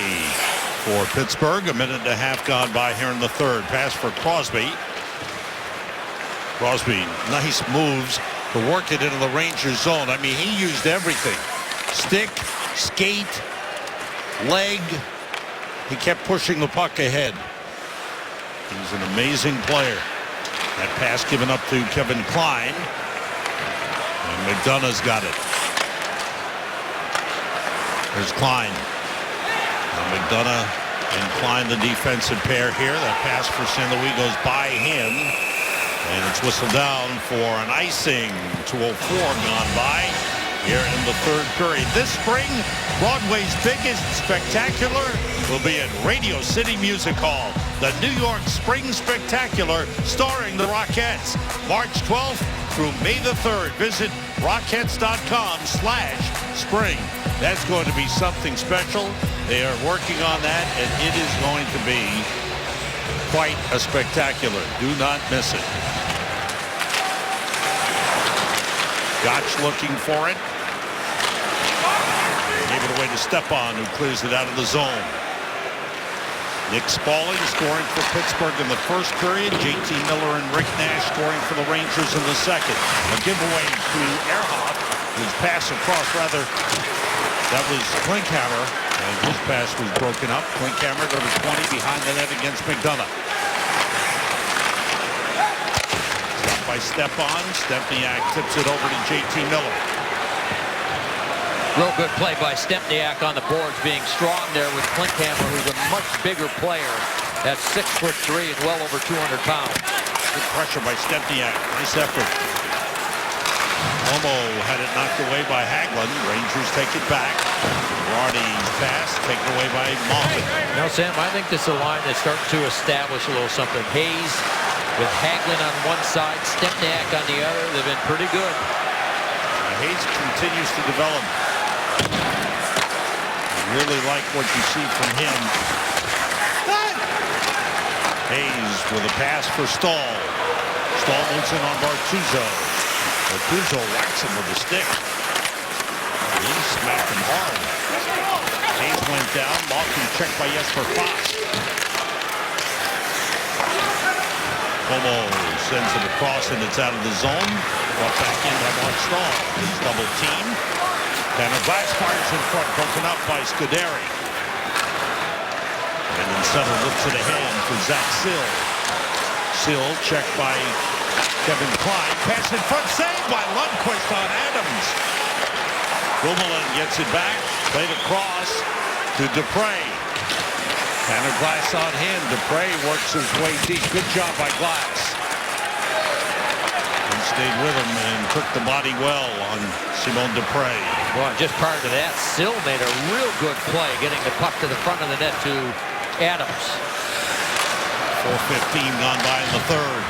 [SPEAKER 1] for Pittsburgh. 1.5 minutes gone by here in the third. Pass for Crosby. Crosby, nice moves to work it into the Rangers zone. I mean, he used everything. Stick, skate, leg. He kept pushing the puck ahead. He's an amazing player. That pass given up to Kevin Klein. And McDonough's got it. There's Klein. Now McDonough and Klein, the defensive pair here. That pass for St. Louis goes by him. And it's whistled down for an icing. 2:04 gone by here in the third period. This spring, Broadway's biggest spectacular will be at Radio City Music Hall. The New York Spring Spectacular starring the Rockettes. March 12th through May the 3rd. Visit Rockettes.com/spring. That's going to be something special. They are working on that, and it is going to be quite a spectacular. Do not miss it. Gotch looking for it. Gave it away to Stepan, who clears it out of the zone. Nick Spaulding scoring for Pittsburgh in the first period. JT Miller and Rick Nash scoring for the Rangers in the second. A giveaway to Ehrhoff, whose pass across, rather, that was Klinkhammer, and his pass was broken up. Klinkhammer to the 20 behind the net against McDonough. Stopped by by Stepan. Stempniak tips it over to J.T. Miller.
[SPEAKER 3] Real good play by Stempniak on the boards, being strong there with Klinkhammer, who's a much bigger player at 6'3" and well over 200 pounds.
[SPEAKER 1] Good pressure by Stempniak. Nice effort. Momo had it knocked away by Hagelin. Rangers take it back. Girardi's pass taken away by Malkin.
[SPEAKER 3] Now, Sam, I think this is a line that's starting to establish a little something. Hayes with Hagelin on one side, Stempniak on the other. They've been pretty good.
[SPEAKER 1] Hayes continues to develop. Really like what you see from him. Hayes with a pass for Stahl. Stahl moves in on Bortuzzo. Bortuzzo whacks him with a stick. He smacked him hard. Hayes went down. Malkin checked by Jesper Fast. Como sends it across and it's out of the zone. Brought back in by Mark Stahl. It's double team. Tanner Glass fires in front, broken up by Scuderi. And then Sutter lifts it ahead for Zach Sill. Sill checked by Kevin Klein. Pass in front, saved by Lundqvist on Adams. Dumoulin gets it back, played across to Dupre. Tanner Glass on him. Dupre works his way deep. Good job by Glass. He stayed with him and took the body well on Simon Dupre.
[SPEAKER 3] Well, just prior to that, Sill made a real good play, getting the puck to the front of the net to Adams.
[SPEAKER 1] 4:15 gone by in the third.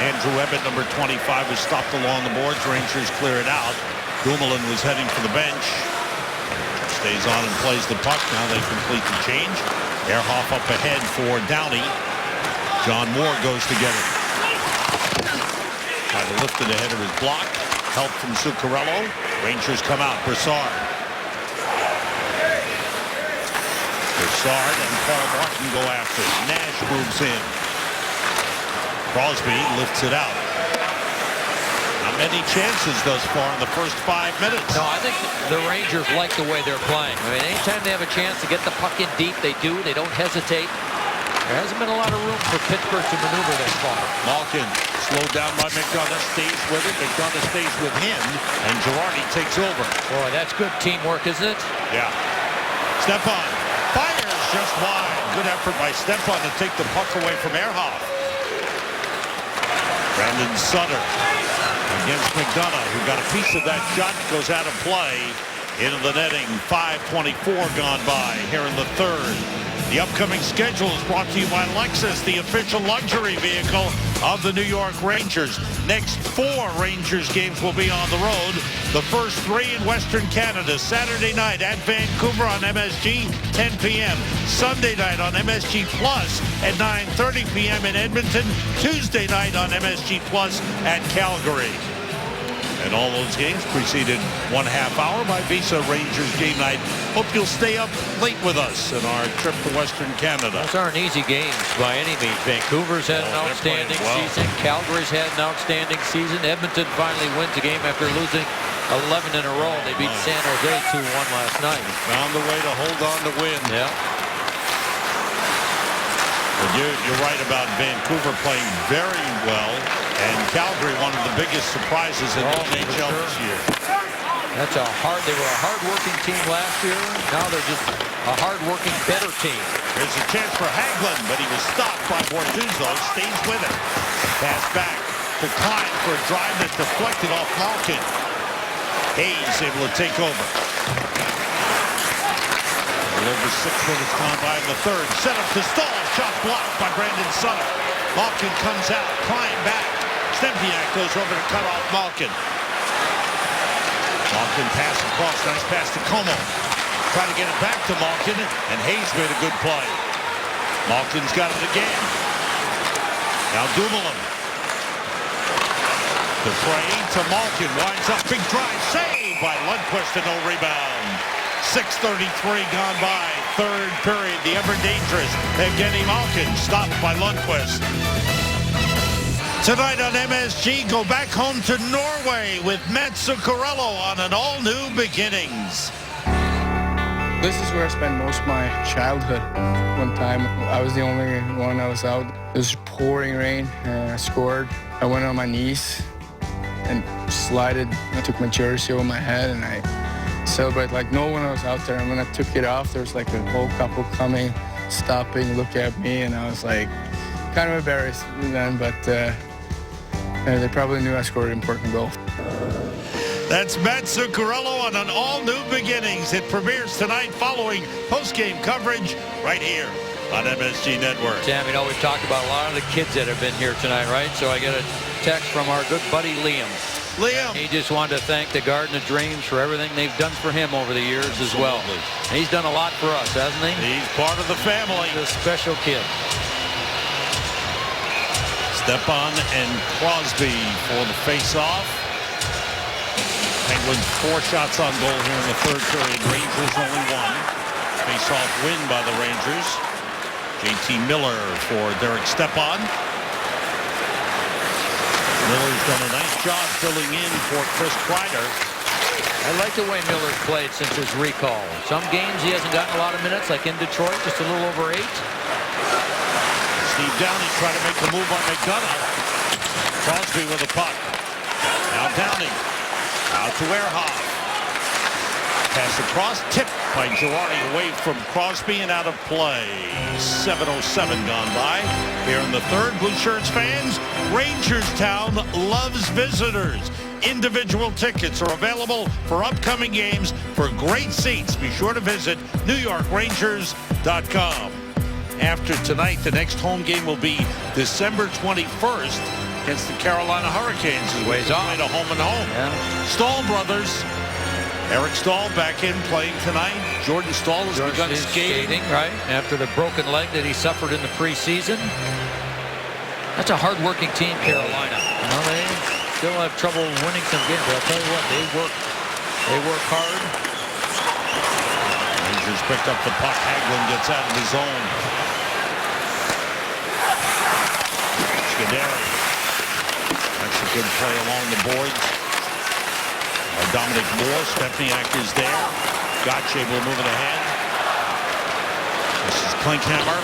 [SPEAKER 1] Andrew Ebbett, number 25, was stopped along the boards. Rangers clear it out. Dumoulin was heading for the bench. Stays on and plays the puck. Now they complete the change. Ehrhoff up ahead for Downey. John Moore goes to get it. Tried to lift it ahead of his block. Help from Zuccarello. Rangers come out. Brassard. Brassard and Paul Martin go after it. Nash moves in. Crosby lifts it out. Not many chances thus far in the first 5 minutes.
[SPEAKER 3] No, I think the Rangers like the way they're playing. I mean, anytime they have a chance to get the puck in deep, they do. They don't hesitate. There hasn't been a lot of room for Pittsburgh to maneuver this far.
[SPEAKER 1] Malkin slowed down by McDonough, stays with it. McDonough stays with him, and Girardi takes over.
[SPEAKER 3] Boy, that's good teamwork, isn't it?
[SPEAKER 1] Yeah. Stepan fires just wide. Good effort by Stepan to take the puck away from Ehrhoff. Brandon Sutter against McDonough, who got a piece of that shot, goes out of play into the netting. 5:24 gone by here in the third. The upcoming schedule is brought to you by Lexus, the official luxury vehicle of the New York Rangers. Next 4 Rangers games will be on the road. The first 3 in Western Canada. Saturday night at Vancouver on MSG, 10 p.m. Sunday night on MSG Plus at 9:30 p.m. in Edmonton. Tuesday night on MSG Plus at Calgary. And all those games preceded 1/2 hour by Visa Rangers Game Night. Hope you'll stay up late with us in our trip to Western Canada.
[SPEAKER 3] Those aren't easy games by any means. Vancouver's had an outstanding season. Calgary's had an outstanding season. Edmonton finally wins a game after losing 11 in a row. They beat San Jose 2-1 last night.
[SPEAKER 1] Found a way to hold on to win.
[SPEAKER 3] Yeah.
[SPEAKER 1] You're right about Vancouver playing very well, and Calgary one of the biggest surprises in the NHL this year.
[SPEAKER 3] They were a hard-working team last year. Now they're just a hard-working, better team.
[SPEAKER 1] There's a chance for Hagelin, but he was stopped by Bortuzzo. Stays with it. Pass back to Klein for a drive that deflected off Malkin. Hayes able to take over. Over 6 minutes gone by in the third. Set up to Stahl. Shot blocked by Brandon Sutter. Malkin comes out. Klein back. Stempniak goes over to cut off Malkin. Malkin pass across. Nice pass to Como. Try to get it back to Malkin, and Hayes made a good play. Malkin's got it again. Now Dumoulin. Dupre to Malkin. Winds up. Big drive. Saved by Lundqvist and no rebound. 6:33 gone by. Third period. The ever-dangerous Evgeny Malkin stopped by Lundqvist. Tonight on MSG, go back home to Norway with Mats Zuccarello on an all-new Beginnings.
[SPEAKER 8] This is where I spent most of my childhood. One time, I was the only one that was out. It was pouring rain, and I scored. I went on my knees and slided. I took my jersey over my head, and I celebrated like no one was out there. And when I took it off, there was like a whole couple coming, stopping, looking at me, and I was like kind of embarrassed then, but they probably knew I scored an important goal.
[SPEAKER 1] That's Matt Zuccarello on an all-new beginnings. It premieres tonight following post-game coverage right here on MSG Network.
[SPEAKER 3] Sam, you know, we've talked about a lot of the kids that have been here tonight, right? So I get a text from our good buddy Liam.
[SPEAKER 1] Liam.
[SPEAKER 3] He just wanted to thank the Garden of Dreams for everything they've done for him over the years as well. And he's done a lot for us, hasn't he?
[SPEAKER 1] He's part of the family.
[SPEAKER 3] He's a special kid.
[SPEAKER 1] Stepan and Crosby for the face-off. Penguins 4 shots on goal here in the third period. Rangers only 1. Face-off win by the Rangers. JT Miller for Derek Stepan. Miller's done a nice job filling in for Chris Kreider.
[SPEAKER 3] I like the way Miller's played since his recall. Some games he hasn't gotten a lot of minutes, like in Detroit, just a little over 8.
[SPEAKER 1] Steve Downey trying to make the move on McDonough. Crosby with the puck. Now Downey. Out to Ehrhoff. Pass across, tipped by Girardi away from Crosby and out of play. 7:07 gone by. Here in the third, Blue Shirts fans, Rangerstown loves visitors. Individual tickets are available for upcoming games for great seats. Be sure to visit NewYorkRangers.com. After tonight, the next home game will be December 21st. Against the Carolina Hurricanes.
[SPEAKER 3] Ways off.
[SPEAKER 1] A home and home.
[SPEAKER 3] Yeah.
[SPEAKER 1] Stahl brothers. Eric Stahl back in playing tonight. Jordan Stahl has begun skating.
[SPEAKER 3] Right, after the broken leg that he suffered in the preseason. That's a hard-working team, Carolina. You know, they still have trouble winning some games, but I'll tell you what, they work hard.
[SPEAKER 1] Rangers picked up the puck. Hagelin gets out of the zone. Scuderi. That's a good play along the boards. Dominic Moore, Stepniak is there. Gotch able to move it ahead. This is Klinkhammer.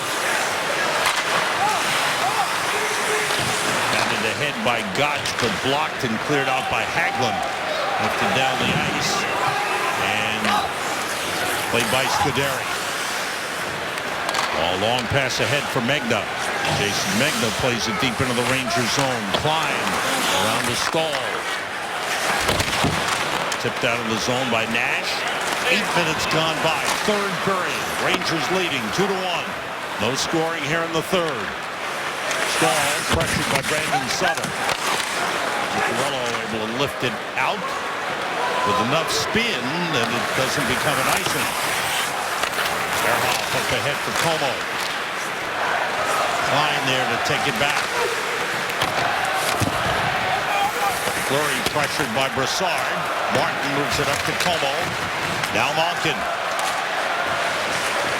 [SPEAKER 1] Batted ahead by Gotch, but blocked and cleared out by Hagelin. Lifted down the ice. And played by Scuderi. A long pass ahead for Megna. Jason Megna plays it deep into the Rangers zone. Klein around the stall. Tipped out of the zone by Nash. 8 minutes gone by. Third period. Rangers leading 2-1. No scoring here in the third. Stahl pressured by Brandon Sutter. Zuccarello able to lift it out with enough spin that it doesn't become an icing. Ehrhoff up ahead for Como. Klein there to take it back. Fleury pressured by Brassard. Martin moves it up to Como. Now Malkin.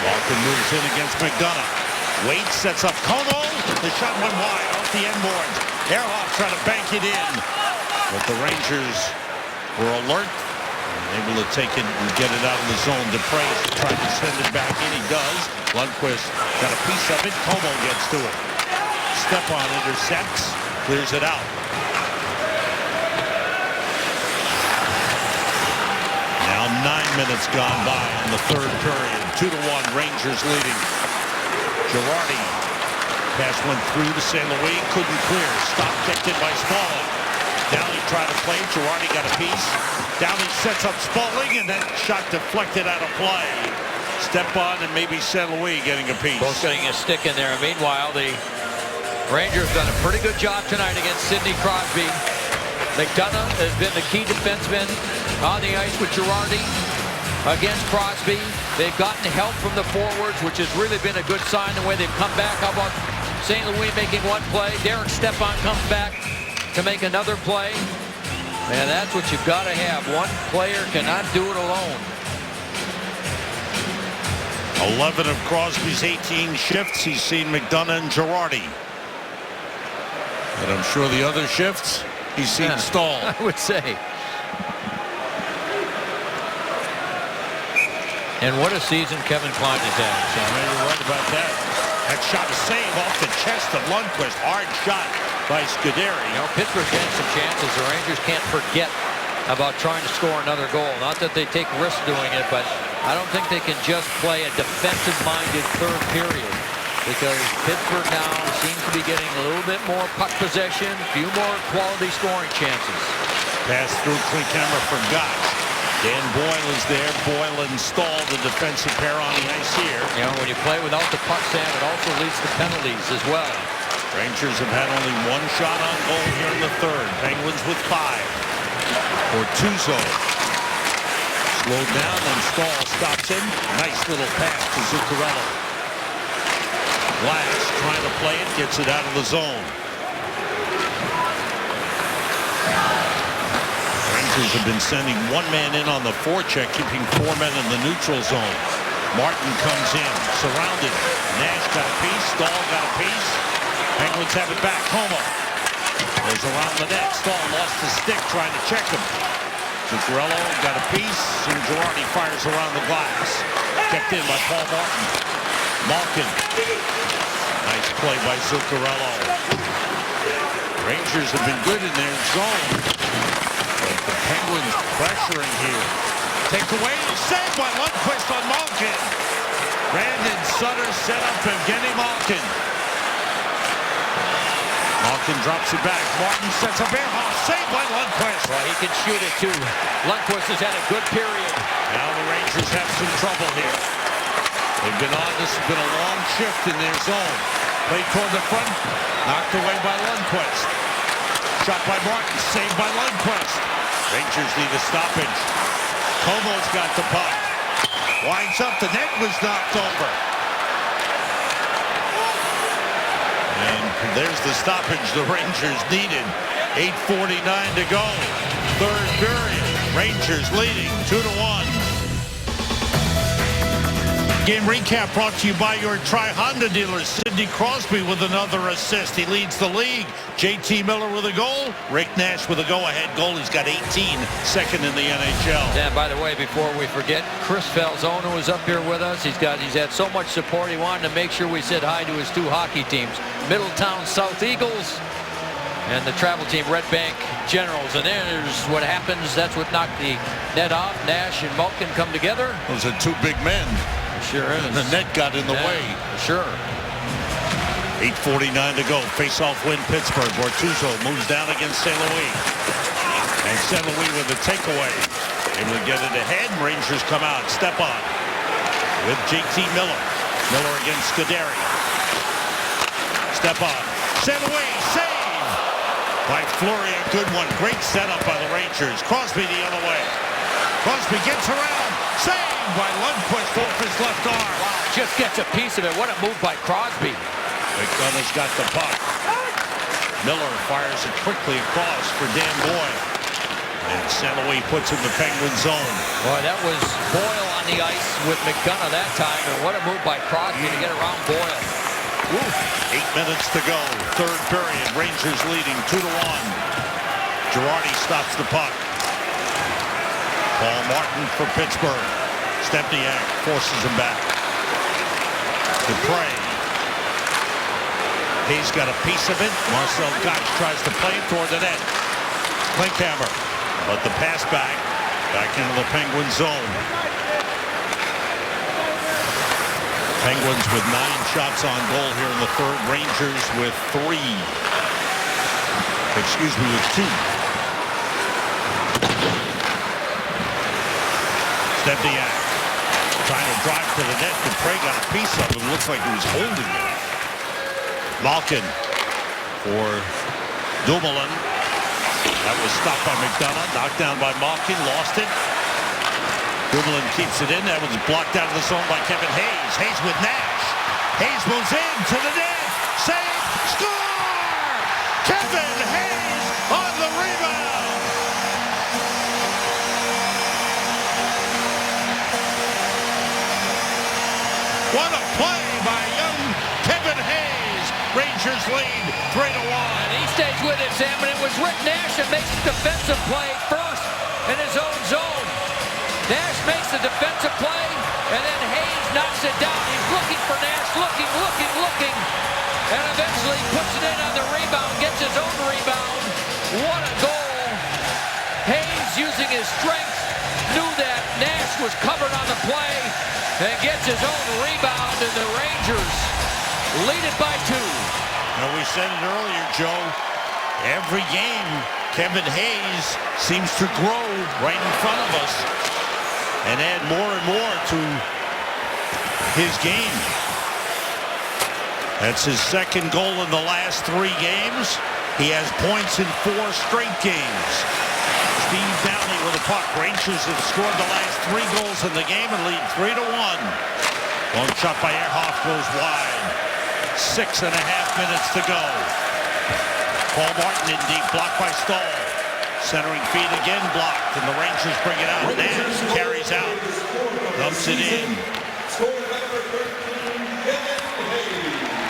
[SPEAKER 1] Malkin moves in against McDonough. Waits, sets up Como. The shot went wide off the end boards. Ehrhoff trying to bank it in. But the Rangers were alert. Able to take it and get it out of the zone. Dupre tried to send it back in. He does. Lundqvist got a piece of it. Como gets to it. Stepan intercepts. Clears it out. Now 9 minutes gone by in the third period. 2-1, Rangers leading. Girardi. Pass went through to St. Louis. Couldn't clear. Stop kicked in by Spaulding. Downey tried to play. Girardi got a piece. Downey sets up Spaulding, and that shot deflected out of play. Stepan and maybe St. Louis getting a piece.
[SPEAKER 3] Both getting a stick in there. Meanwhile, the Rangers done a pretty good job tonight against Sidney Crosby. McDonough has been the key defenseman on the ice with Girardi against Crosby. They've gotten help from the forwards, which has really been a good sign the way they've come back. How about St. Louis making one play? Derek Stepan comes back to make another play. And that's what you've got to have. One player cannot do it alone.
[SPEAKER 1] 11 of Crosby's 18 shifts, he's seen McDonough and Girardi. And I'm sure the other shifts, he's seen Stahl.
[SPEAKER 3] I would say. And what a season Kevin Klein has had. So
[SPEAKER 1] You're right about that. That shot is saved off the chest of Lundqvist. Hard shot by Scuderi.
[SPEAKER 3] You know, Pittsburgh's getting some chances. The Rangers can't forget about trying to score another goal. Not that they take risks doing it, but I don't think they can just play a defensive-minded third period, because Pittsburgh now seems to be getting a little bit more puck possession, a few more quality scoring chances.
[SPEAKER 1] Pass through Klinkhammer for Gotch. Dan Boyle is there. Boyle and Stahl, the defensive pair on the ice here.
[SPEAKER 3] You know, when you play without the puck, Sam, it also leads to penalties as well.
[SPEAKER 1] Rangers have had only one shot on goal here in the third. Penguins with 5. Bortuzzo slowed down, and Stahl stops him. Nice little pass to Zuccarello. Glass trying to play it, gets it out of the zone. Rangers have been sending one man in on the forecheck, keeping 4 men in the neutral zone. Martin comes in, surrounded. Nash got a piece, Stahl got a piece. Penguins have it back. Como goes around the net. Stahl lost his stick trying to check him. Zuccarello got a piece, and Girardi fires around the glass. Kept in by Paul Martin. Malkin. Nice play by Zuccarello. Rangers have been good in their zone. But the Penguins pressuring here. Take away, saved by Lundqvist on Malkin. Brandon Sutter set up Evgeny Malkin. Malkin drops it back. Martin sets up Ehrhoff. Saved by Lundqvist.
[SPEAKER 3] Well, he can shoot it too. Lundqvist has had a good period.
[SPEAKER 1] Now the Rangers have some trouble here. They've been on. This has been a long shift in their zone. Played toward the front. Knocked away by Lundqvist. Shot by Martin. Saved by Lundqvist. Rangers need a stoppage. Como's got the puck. Winds up. The net was knocked over. And there's the stoppage the Rangers needed. 8:49 to go. Third period. Rangers leading 2-1. Game recap brought to you by your Tri-Honda dealer. Sidney Crosby with another assist. He leads the league. JT Miller with a goal. Rick Nash with a go-ahead goal. He's got 18, second in the NHL.
[SPEAKER 3] And by the way, before we forget, Chris Falzone was up here with us. He's had so much support. He wanted to make sure we said hi to his 2 hockey teams, Middletown South Eagles and the travel team Red Bank Generals. And there's what happens. That's what knocked the net off. Nash and Malkin come together.
[SPEAKER 1] Those are 2 big men.
[SPEAKER 3] Sure is.
[SPEAKER 1] And the net got in the way.
[SPEAKER 3] Sure.
[SPEAKER 1] 8:49 to go. Face-off win Pittsburgh. Bortuzzo moves down against St. Louis. And St. Louis with a takeaway. Able to get it ahead. Rangers come out. Step on. With JT Miller. Miller against Scuderi. Step on. St. Louis. Save by Fleury. A good one. Great setup by the Rangers. Crosby the other way. Crosby gets around. Save by Lundqvist off his left arm.
[SPEAKER 3] Wow, just gets a piece of it. What a move by Crosby.
[SPEAKER 1] McDonough's got the puck. Miller fires it quickly across for Dan Boyle. And St. Louis puts in the Penguin zone.
[SPEAKER 3] Boy, that was Boyle on the ice with McDonough that time. And what a move by Crosby to get around Boyle.
[SPEAKER 1] Woo. 8 minutes to go. Third period. Rangers leading 2-1. Girardi stops the puck. Paul Martin for Pittsburgh. Stepniak forces him back. Dupre. He's got a piece of it. Marcel Gotch tries to play it toward the net. Klinkhammer. But the pass back into the Penguin zone. Penguins with 9 shots on goal here in the third. Rangers with 3. Excuse me, with 2. Stepniak trying to drive to the net. Dupre got a piece of it. Looks like he was holding it. Malkin for Dumoulin. That was stopped by McDonough. Knocked down by Malkin. Lost it. Dumoulin keeps it in. That was blocked out of the zone by Kevin Hayes. Hayes with Nash. Hayes moves in to the net. Save. Score! Kevin Hayes on the rebound. What a play by young Kevin Hayes. Rangers lead 3-1.
[SPEAKER 3] And he stays with it, Sam, and it was Rick Nash that makes the defensive play first in his own zone. Nash makes the defensive play, And then Hayes knocks it down. He's looking for Nash, looking. And eventually puts it in on the rebound, gets his own rebound. What a goal. Hayes, using his strength, knew that Nash was covered on the play and gets his own rebound, and the Rangers lead it by 2.
[SPEAKER 1] Now, we said it earlier, Joe. Every game, Kevin Hayes seems to grow right in front of us and add more and more to his game. That's his second goal in the last 3 games. He has points in 4 straight games. Steve Downey with the puck. Rangers have scored the last 3 goals in the game and lead 3-1. Long shot by Ehrhoff goes wide. 6.5 minutes to go. Paul Martin in deep, blocked by Stahl. Centering feed again blocked, and the Rangers bring it out. Nash carries out, dumps it in.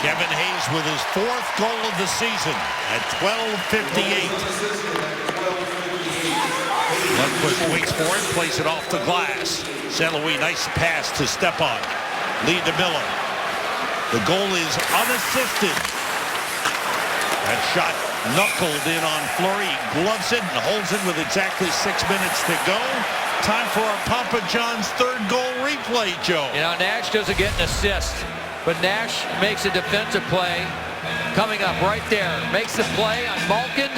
[SPEAKER 1] Kevin Hayes with his 4th goal of the season at 12:58. Lundqvist waits for it, plays it off the glass. St. Louis, nice pass to Stepan. Lead to Miller. The goal is unassisted. That shot knuckled in on Fleury. He gloves it and holds it with exactly 6 minutes to go. Time for our Papa John's 3rd goal replay, Joe.
[SPEAKER 3] You know, Nash doesn't get an assist, but Nash makes a defensive play coming up right there. Makes the play on Malkin,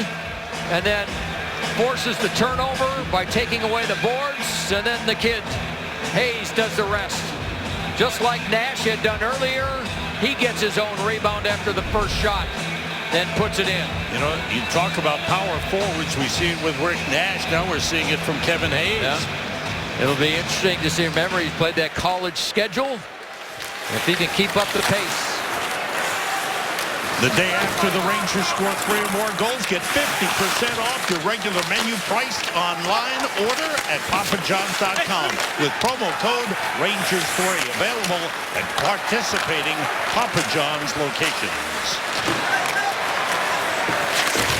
[SPEAKER 3] and then forces the turnover by taking away the boards, and then the kid, Hayes, does the rest. Just like Nash had done earlier, he gets his own rebound after the first shot, then puts it in.
[SPEAKER 1] You know, you talk about power forwards. We see it with Rick Nash. Now we're seeing it from Kevin Hayes.
[SPEAKER 3] Yeah. It'll be interesting to see. Remember, he's played that college schedule. If he can keep up the pace.
[SPEAKER 1] The day after the Rangers score 3 or more goals, get 50% off your regular menu price online order at papajohns.com with promo code Rangers3. Available at participating Papa John's locations.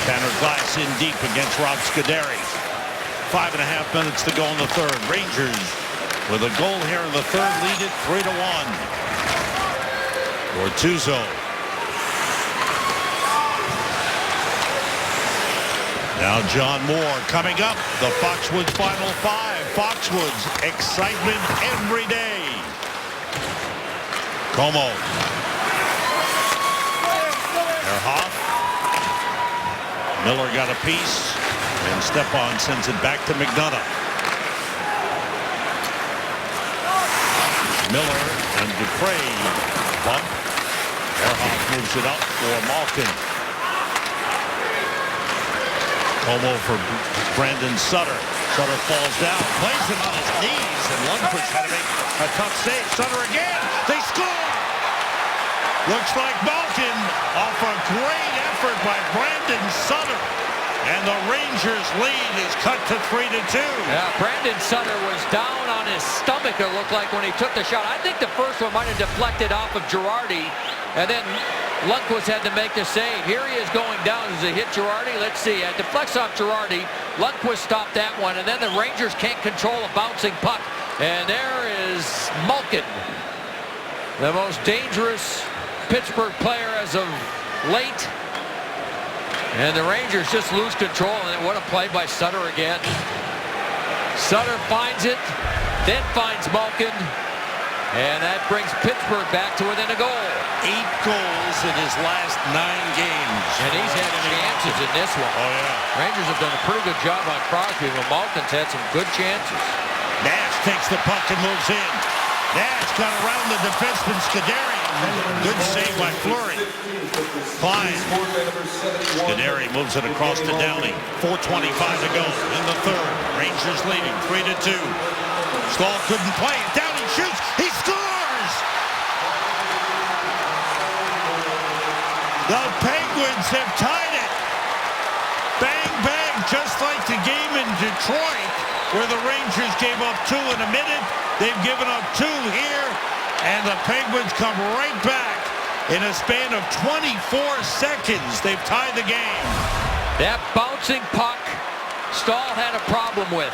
[SPEAKER 1] Tanner Glass in deep against Rob Scuderi. 5.5 minutes to go in the 3rd. Rangers with a goal here in the 3rd, lead it 3-1. Bortuzzo. Now John Moore coming up. The Foxwoods Final 5. Foxwoods, excitement every day. Como. Ehrhoff. Miller got a piece, and Stepan sends it back to McDonough. Miller and Dupre bump. Ehrhoff moves it up for Malkin. Como for Brandon Sutter. Sutter falls down, plays it on his knees, and Lundqvist had to make a tough save. Sutter again. They score. Looks like Malkin off a great effort by Brandon Sutter. And the Rangers lead is cut to 3-2.
[SPEAKER 3] Yeah, Brandon Sutter was down on his stomach, it looked like, when he took the shot. I think the first one might have deflected off of Girardi, and then Lundqvist had to make the save. Here he is going down. Does it hit Girardi? Let's see. It deflects off Girardi. Lundqvist stopped that one, and then the Rangers can't control a bouncing puck. And there is Malkin, the most dangerous Pittsburgh player as of late. And the Rangers just lose control. And what a play by Sutter again. Sutter finds it, then finds Malkin. And that brings Pittsburgh back to within a goal.
[SPEAKER 1] 8 goals in his last 9 games.
[SPEAKER 3] And he's had chances in this one.
[SPEAKER 1] Oh, yeah.
[SPEAKER 3] Rangers have done a pretty good job on Crosby, but Malkin's had some good chances.
[SPEAKER 1] Nash takes the puck and moves in. Nash got around the defenseman Scuderi. Good save by Fleury. Klein. Scuderi moves it across to Downey. 4:25 to go in the 3rd. Rangers leading 3-2. Stahl couldn't play. Downey shoots. He scores! The Penguins have tied it. Bang, bang, just like the game in Detroit, where the Rangers gave up 2 in a minute. They've given up 2 here, and the Penguins come right back. In a span of 24 seconds, they've tied the game.
[SPEAKER 3] That bouncing puck, Stahl had a problem with.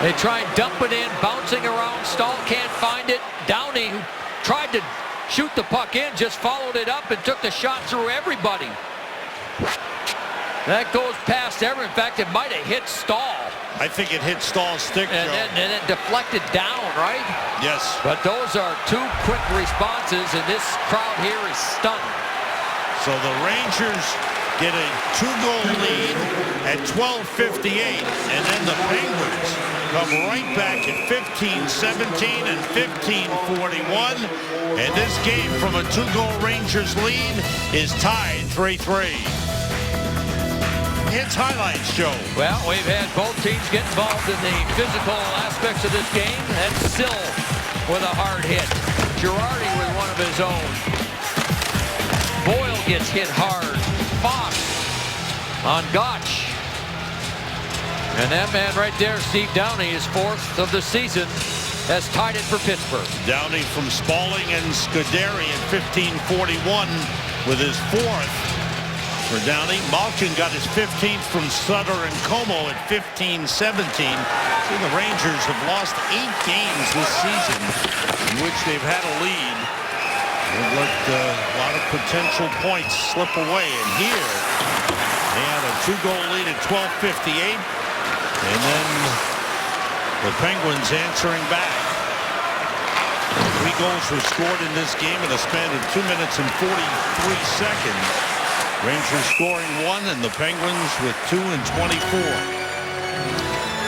[SPEAKER 3] They try and dump it in, bouncing around. Stahl can't find it. Downey, who tried to shoot the puck in, just followed it up and took the shot through everybody. That goes past everyone. In fact, it might have hit Stahl.
[SPEAKER 1] I think it hit Stahl's stick,
[SPEAKER 3] And
[SPEAKER 1] Joe.
[SPEAKER 3] then it deflected down, right?
[SPEAKER 1] Yes.
[SPEAKER 3] But those are two quick responses, and this crowd here is stunned.
[SPEAKER 1] So the Rangers get a 2-goal lead at 12:58, and then the Penguins come right back at 15-17 and 15-41. And this game from a 2-goal Rangers lead is tied 3-3. Hits highlights, Joe.
[SPEAKER 3] Well, we've had both teams get involved in the physical aspects of this game. That's Sill with a hard hit. Girardi with one of his own. Boyle gets hit hard. Fox on Gotch. And that man right there, Steve Downey, his 4th of the season, has tied it for Pittsburgh.
[SPEAKER 1] Downey from Spaulding and Scuderi at 15:41 with his 4th. For Downey, Malkin got his 15th from Sutter and Como at 15-17. See, the Rangers have lost 8 games this season in which they've had a lead. They've let a lot of potential points slip away. And here, they had a 2-goal lead at 12:58. And then the Penguins answering back. 3 goals were scored in this game in a span of 2 minutes and 43 seconds. Rangers scoring 1 and the Penguins with 2 and 24.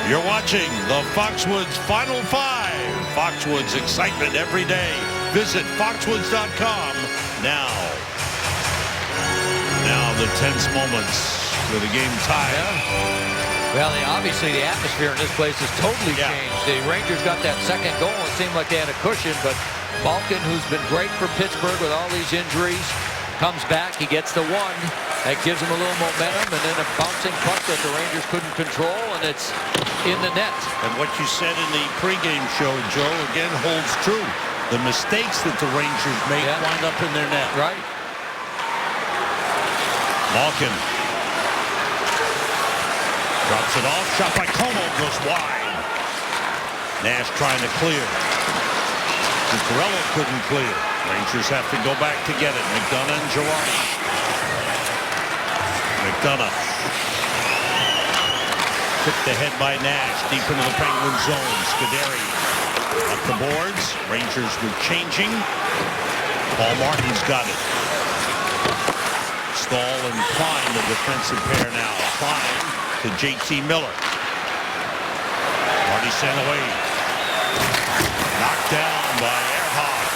[SPEAKER 1] You're watching the Foxwoods Final 5. Foxwoods excitement every day. Visit foxwoods.com now. Now the tense moments with the game tied.
[SPEAKER 3] Well, obviously the atmosphere in this place has totally changed. The Rangers got that second goal. It seemed like they had a cushion, but Malkin, who's been great for Pittsburgh with all these injuries, comes back. He gets the 1. That gives him a little momentum, and then a bouncing puck that the Rangers couldn't control, and it's in the net.
[SPEAKER 1] And what you said in the pregame show, Joe, again holds true. The mistakes that the Rangers make wind up in their net.
[SPEAKER 3] Right.
[SPEAKER 1] Malkin drops it off. Shot by Como goes wide. Nash trying to clear. Zuccarello couldn't clear. Rangers have to go back to get it. McDonough and Girardi. McDonough. Tipped ahead by Nash. Deep into the Penguin zone. Scuderi up the boards. Rangers were changing. Paul Martin's got it. Stahl and Klein, the defensive pair now. Klein to JT Miller. Marty sent away. Knocked down by Ehrhoff.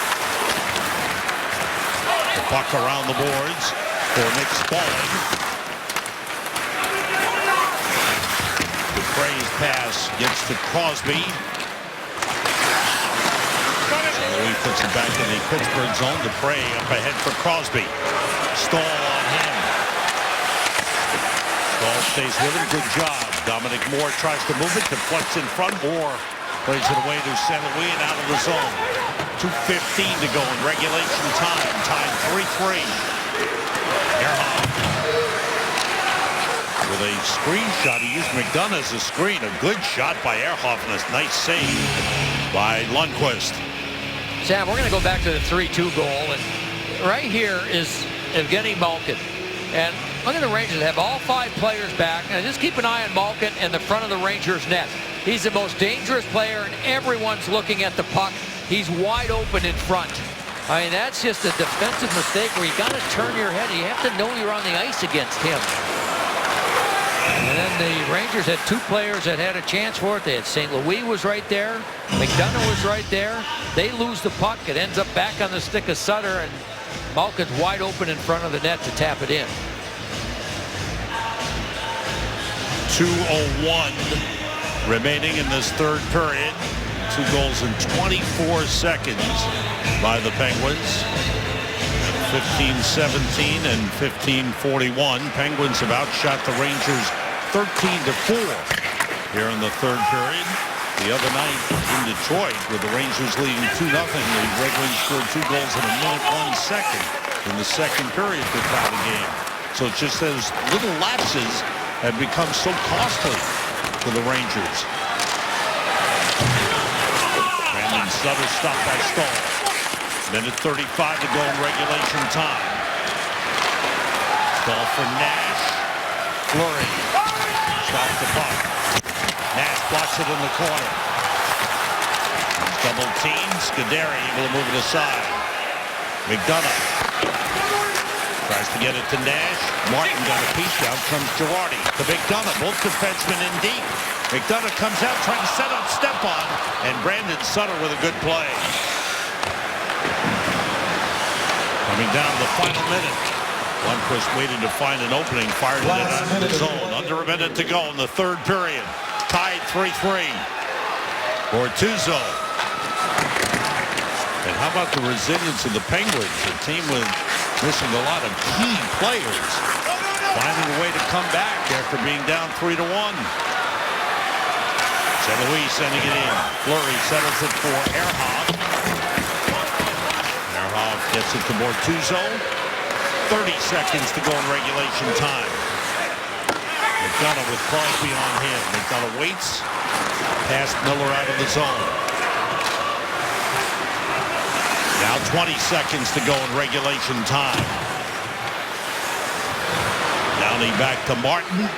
[SPEAKER 1] The puck around the boards for Nick Spaulding. Dupre's pass gets to Crosby. Louis puts it back in the Pittsburgh zone. Dupre up ahead for Crosby. Stahl on him. Stahl stays with him. Good job. Dominic Moore tries to move it. Deflects in front. Moore plays it away to St. Louis and out of the zone. 2:15 to go in regulation time. Tied 3-3. Ehrhoff with a screen shot. He used McDonough as a screen. A good shot by Ehrhoff and a nice save by Lundqvist.
[SPEAKER 3] Sam, we're going to go back to the 3-2 goal. And right here is Evgeny Malkin. And look at the Rangers have all 5 players back. And just keep an eye on Malkin in the front of the Rangers net. He's the most dangerous player, and everyone's looking at the puck. He's wide open in front. I mean, that's just a defensive mistake where you got to turn your head. You have to know you're on the ice against him. And then the Rangers had 2 players that had a chance for it. They had St. Louis was right there. McDonough was right there. They lose the puck. It ends up back on the stick of Sutter, and Malkin's wide open in front of the net to tap it in.
[SPEAKER 1] 2:01 remaining in this third period. 2 goals in 24 seconds by the Penguins. 15-17 and 15-41. Penguins have outshot the Rangers 13-4 here in the third period. The other night in Detroit, with the Rangers leading 2-0, the Red Wings scored 2 goals in a minute 1 second in the second period to tie the game. So it's just those little lapses have become so costly for the Rangers. Sutter stopped by Stahl. Minute 35 to go in regulation time. Stahl for Nash. Fleury stops the puck. Nash blocks it in the corner. Double team. Scuderi able to move it aside. McDonough tries to get it to Nash. Martin got a piece. Down comes Girardi to McDonough. Both defensemen in deep. McDonough comes out trying to set up Stepan, and Brandon Sutter with a good play. Coming down to the final minute. Lundqvist waited to find an opening, fired it out of the zone. Under a minute to go in the third period. Tied 3-3. Bortuzzo. And how about the resilience of the Penguins? A team with missing a lot of key players, finding a way to come back after being down 3-1. St. Louis sending it in. Fleury settles it for Ehrhoff. Ehrhoff gets it to Bortuzzo. 30 seconds to go in regulation time. McDonough with Crosby on him. McDonough waits. Past Miller out of the zone. Now 20 seconds to go in regulation time. Downey back to Martin.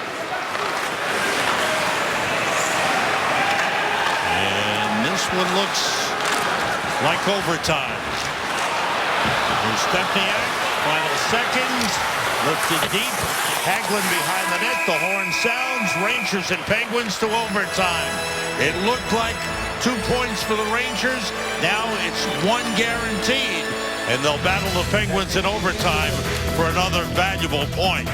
[SPEAKER 1] And this one looks like overtime. Here's Stepniak. Final seconds. Lifted deep. Hagelin behind the net. The horn sounds. Rangers and Penguins to overtime. It looked like 2 points for the Rangers. Now it's one guaranteed. And they'll battle the Penguins in overtime for another valuable point.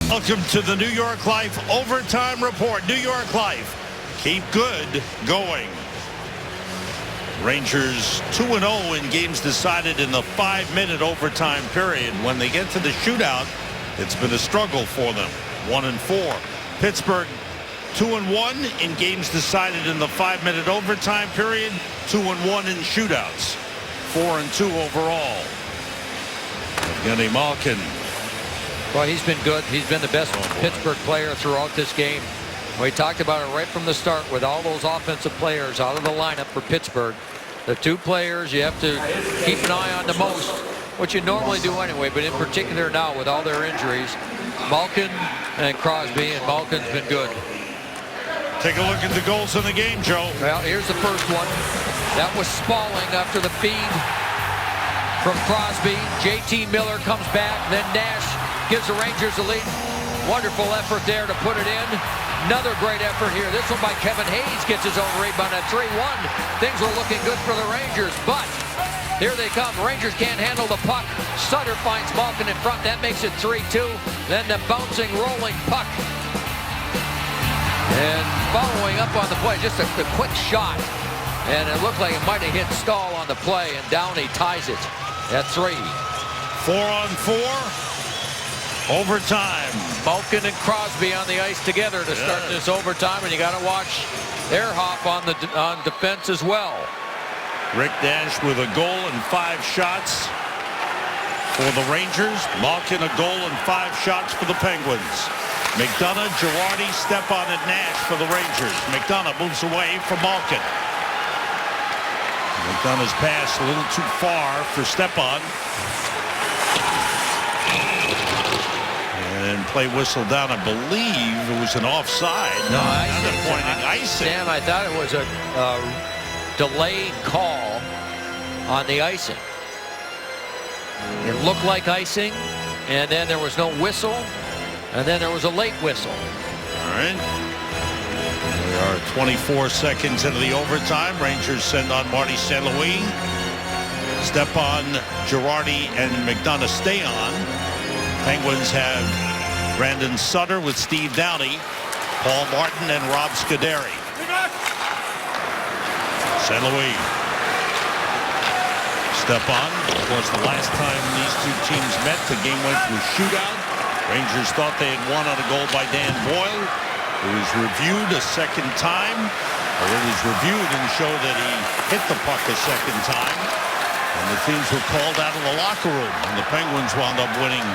[SPEAKER 1] Welcome to the New York Life Overtime Report. New York Life, keep good going. Rangers 2-0 in games decided in the 5-minute overtime period. When they get to the shootout, it's been a struggle for them. 1-4. Pittsburgh 2-1 in games decided in the 5-minute overtime period. 2-1 in shootouts. 4-2 overall. Evgeny Malkin.
[SPEAKER 3] Well, he's been good. He's been the best Pittsburgh player throughout this game. We talked about it right from the start with all those offensive players out of the lineup for Pittsburgh. The two players you have to keep an eye on the most, which you normally do anyway, but in particular now with all their injuries, Malkin and Crosby, and Malkin's been good.
[SPEAKER 1] Take a look at the goals in the game, Joe.
[SPEAKER 3] Well, here's the first one. That was Spalling after the feed from Crosby. JT Miller comes back, then Nash gives the Rangers the lead. Wonderful effort there to put it in. Another great effort here. This one by Kevin Hayes gets his own rebound at 3-1. Things were looking good for the Rangers, but here they come. Rangers can't handle the puck. Sutter finds Malkin in front. That makes it 3-2. Then the bouncing, rolling puck. And following up on the play, just a quick shot. And it looked like it might have hit Stahl on the play, and Downey ties it at 3.
[SPEAKER 1] 4-on-4. Overtime.
[SPEAKER 3] Malkin and Crosby on the ice together to start this overtime, and you got to watch Ehrhoff on defense as well.
[SPEAKER 1] Rick Nash with a goal and 5 shots for the Rangers. Malkin a goal and 5 shots for the Penguins. McDonough, Girardi, Stepan, and Nash for the Rangers. McDonough moves away from Malkin. McDonough's pass a little too far for Stepan. And play whistle down. I believe it was an offside.
[SPEAKER 3] No,
[SPEAKER 1] icing.
[SPEAKER 3] Sam, I thought it was a delayed call on the icing. It looked like icing, and then there was no whistle, and then there was a late whistle.
[SPEAKER 1] All right. We are 24 seconds into the overtime. Rangers send on Marty St. Louis. Stepan, Girardi, and McDonough stay on. Penguins have Brandon Sutter with Steve Downey, Paul Martin, and Rob Scuderi. St. Louis. Stepan. Of course, the last time these two teams met, the game went to a shootout. Rangers thought they had won on a goal by Dan Boyle. It was reviewed a second time. Or it was reviewed and showed that he hit the puck a second time. And the teams were called out of the locker room. And the Penguins wound up winning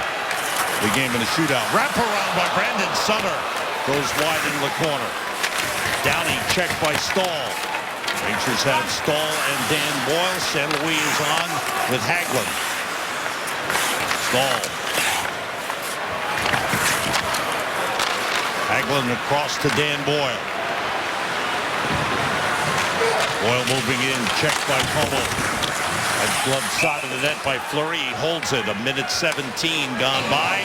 [SPEAKER 1] the game in a shootout. Wraparound by Brandon Sutter. Goes wide in the corner. Downey checked by Stahl. Rangers have Stahl and Dan Boyle. St. Louis is on with Hagelin. Stahl. Hagelin across to Dan Boyle. Boyle moving in, checked by Como. That glove side of the net by Fleury. He holds it. 1:17 gone by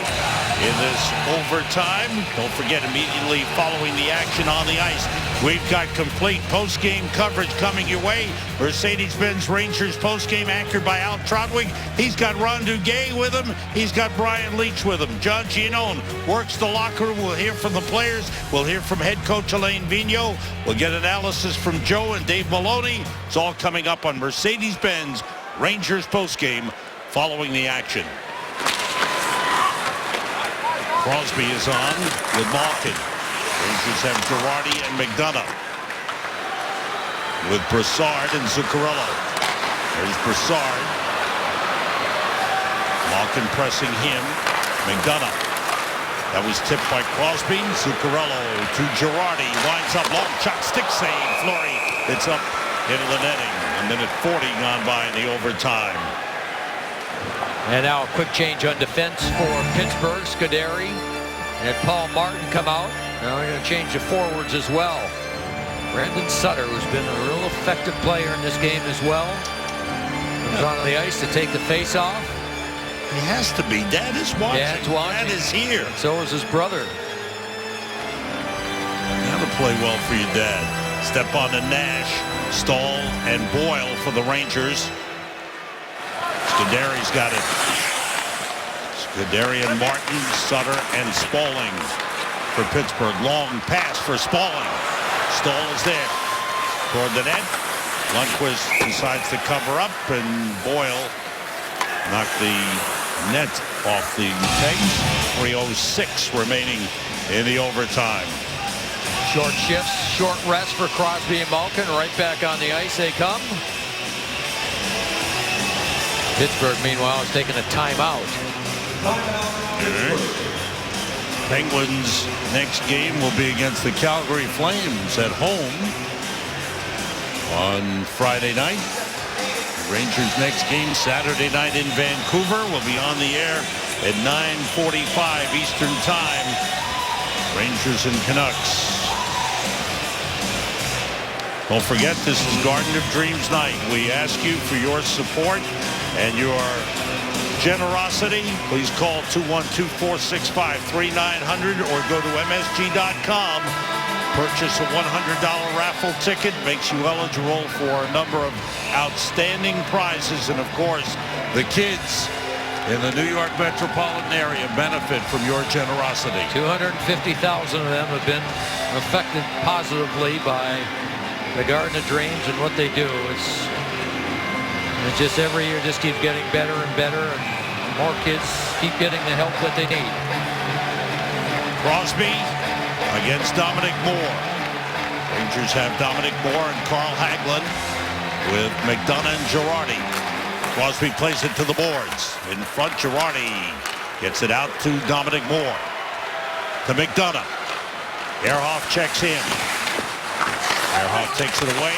[SPEAKER 1] in this overtime. Don't forget, immediately following the action on the ice, we've got complete post-game coverage coming your way. Mercedes-Benz Rangers post-game anchored by Al Trotwig. He's got Ron Duguay with him. He's got Brian Leetch with him. John Giannone works the locker room. We'll hear from the players. We'll hear from head coach Alain Vigneault. We'll get analysis from Joe and Dave Maloney. It's all coming up on Mercedes-Benz Rangers postgame following the action. Crosby is on with Malkin. Rangers have Girardi and McDonough with Brassard and Zuccarello. There's Brassard. Malkin pressing him. McDonough. That was tipped by Crosby. Zuccarello to Girardi. Winds up long shot, stick save. Fleury. It's up into the netting. 1:40 gone by in the overtime.
[SPEAKER 3] And now a quick change on defense for Pittsburgh. Scuderi and Paul Martin come out. Now they're going to change the forwards as well. Brandon Sutter, who's been a real effective player in this game as well, comes onto the ice to take the face-off.
[SPEAKER 1] He has to be. Dad is watching.
[SPEAKER 3] Dad's watching.
[SPEAKER 1] Dad is here.
[SPEAKER 3] So is his brother.
[SPEAKER 1] Gotta play well for your dad. Step on to Nash, Stahl, and Boyle for the Rangers. Scuderi's got it. Scuderi and Martin, Sutter, and Spaulding for Pittsburgh. Long pass for Spaulding. Stahl is there. Toward the net. Lundqvist decides to cover up, and Boyle knocked the net off the pegs. 3:06 remaining in the overtime.
[SPEAKER 3] Short shifts, short rest for Crosby and Malkin. Right back on the ice they come. Pittsburgh, meanwhile, is taking a timeout.
[SPEAKER 1] Penguins' next game will be against the Calgary Flames at home on Friday night. Rangers' next game Saturday night in Vancouver will be on the air at 9:45 Eastern Time. Rangers and Canucks. Don't forget, this is Garden of Dreams night. We ask you for your support and your generosity. Please call 212-465-3900 or go to MSG.com. Purchase a $100 raffle ticket. Makes you eligible for a number of outstanding prizes. And, of course, the kids in the New York metropolitan area benefit from your generosity.
[SPEAKER 3] 250,000 of them have been affected positively by the Garden of Dreams and what they do. It's just every year just keeps getting better and better, and more kids keep getting the help that they need.
[SPEAKER 1] Crosby against Dominic Moore. Rangers have Dominic Moore and Carl Hagelin with McDonough and Girardi. Crosby plays it to the boards. In front, Girardi gets it out to Dominic Moore. To McDonough. Ehrhoff checks in. Ehrhoff takes it away.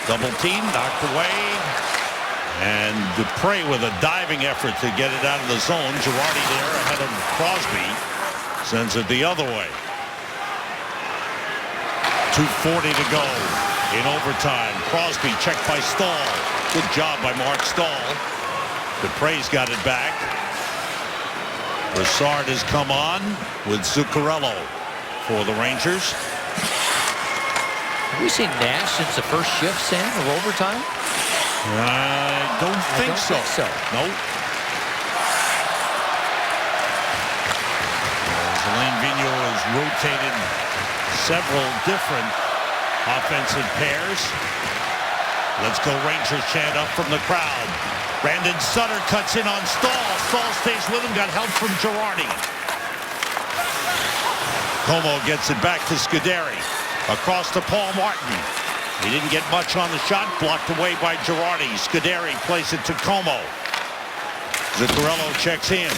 [SPEAKER 1] Double team, knocked away. And Dupre with a diving effort to get it out of the zone. Girardi there ahead of Crosby. Sends it the other way. 2:40 to go in overtime. Crosby checked by Stahl. Good job by Mark Stahl. Dupre's got it back. Brassard has come on with Zuccarello for the Rangers.
[SPEAKER 3] Have we seen Nash since the first shift, Sam, of overtime?
[SPEAKER 1] I don't think so. Nope. Alain Vigneault has rotated several different offensive pairs. Let's go Rangers chant up from the crowd. Brandon Sutter cuts in on Stahl. Stahl stays with him, got help from Girardi. Como gets it back to Scuderi. Across to Paul Martin. He didn't get much on the shot, blocked away by Girardi. Scuderi plays it to Como. Zuccarello checks in.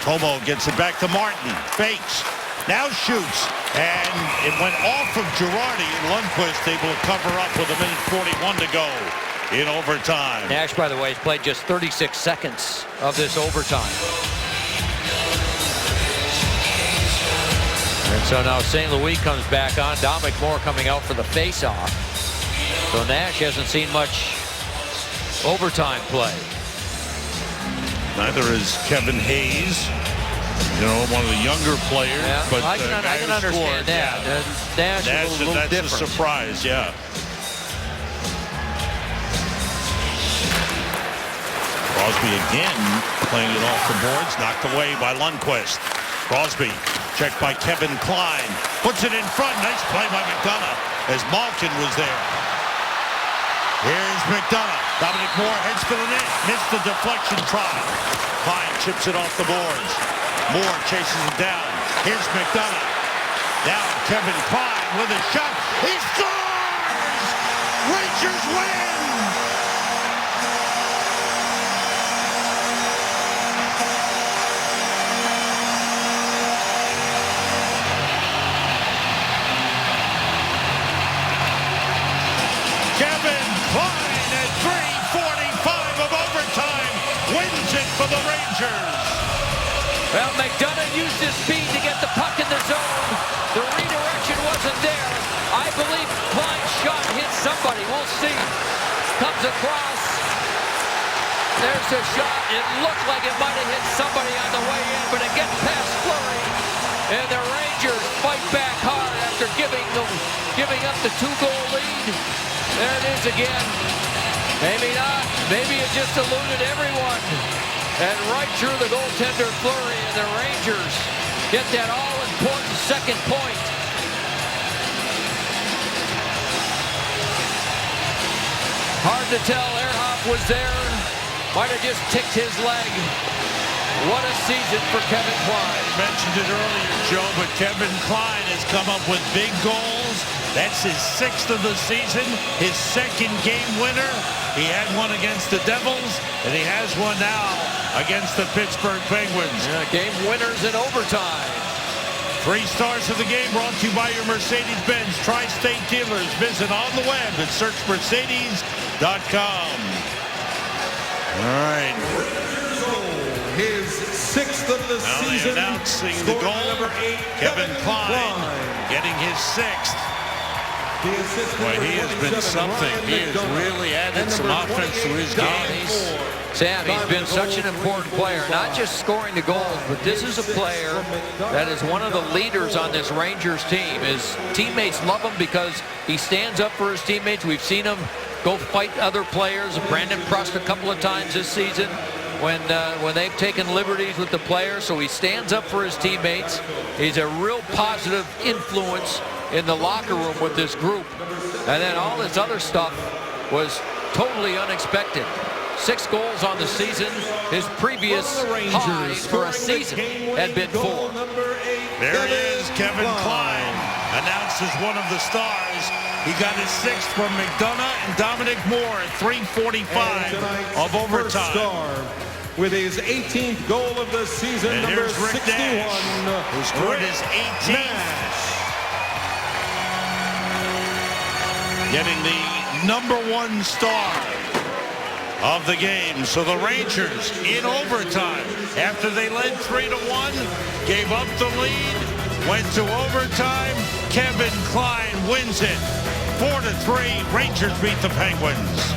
[SPEAKER 1] Como gets it back to Martin. Fakes. Now shoots. And it went off of Girardi, and Lundqvist able to cover up with 1:41 to go in overtime.
[SPEAKER 3] Nash, by the way, has played just 36 seconds of this overtime. And so now St. Louis comes back on. Dominic Moore coming out for the face-off. So Nash hasn't seen much overtime play.
[SPEAKER 1] Neither is Kevin Hayes. You know, one of the younger players.
[SPEAKER 3] Yeah,
[SPEAKER 1] but
[SPEAKER 3] I can understand that.
[SPEAKER 1] Yeah.
[SPEAKER 3] Nash is a little
[SPEAKER 1] that's
[SPEAKER 3] different.
[SPEAKER 1] a surprise, yeah. Crosby again playing it off the boards, knocked away by Lundqvist. Crosby checked by Kevin Klein, puts it in front. Nice play by McDonough as Malkin was there. Here's McDonough. Dominic Moore heads for the net, missed the deflection try. Klein chips it off the boards. Moore chases it down. Here's McDonough. Now Kevin Klein with a shot. He scores! Rangers win! Kevin Klein at 3:45 of overtime wins it for the Rangers.
[SPEAKER 3] Well, McDonough used his speed to get the puck in the zone. The redirection wasn't there. I believe Klein's shot hit somebody. We'll see. Comes across. There's a shot. It looked like it might have hit somebody on the way in, but it gets past Fleury. And the Rangers fight back hard after giving up the 2-goal lead. There it is again. Maybe not. Maybe it just eluded everyone. And right through the goaltender Fleury, and the Rangers get that all-important second point. Hard to tell. Ehrhoff was there. Might have just ticked his leg. What a season for Kevin Klein.
[SPEAKER 1] I mentioned it earlier, Joe, but Kevin Klein has come up with big goals. That's his 6th of the season, his 2nd game winner. He had one against the Devils, and he has one now against the Pittsburgh Penguins.
[SPEAKER 3] Yeah, game winners in overtime.
[SPEAKER 1] 3 stars of the game brought to you by your Mercedes-Benz Tri-State dealers. Visit on the web and search Mercedes.com. All right.
[SPEAKER 2] His 6th of the
[SPEAKER 1] Now
[SPEAKER 2] season.
[SPEAKER 1] announcing the goal.
[SPEAKER 2] Number 8,
[SPEAKER 1] Kevin Klein getting his 6th. Boy, he has been something. He has really added some offense to his game.
[SPEAKER 3] Sam, he's been such an important player, not just scoring the goals, but this is a player that is one of the leaders on this Rangers team. His teammates love him because he stands up for his teammates. We've seen him go fight other players. Brandon Prust a couple of times this season when they've taken liberties with the players. So he stands up for his teammates. He's a real positive influence in the locker room with this group. And then all this other stuff was totally unexpected. 6 goals on the season. His previous high for a season had been 4.
[SPEAKER 1] There he is, Kevin Klein, announced as one of the stars. He got his 6th from McDonough and Dominic Moore at 3:45 of overtime.
[SPEAKER 2] Star with his 18th goal of the season,
[SPEAKER 1] And
[SPEAKER 2] number
[SPEAKER 1] here's Rick
[SPEAKER 2] 61.
[SPEAKER 1] Nash, who scored his 18th.
[SPEAKER 2] Nash.
[SPEAKER 1] Getting the #1 star of the game. So the Rangers in overtime, after they led 3-1, gave up the lead, went to overtime. Kevin Klein wins it. 4-3, Rangers beat the Penguins.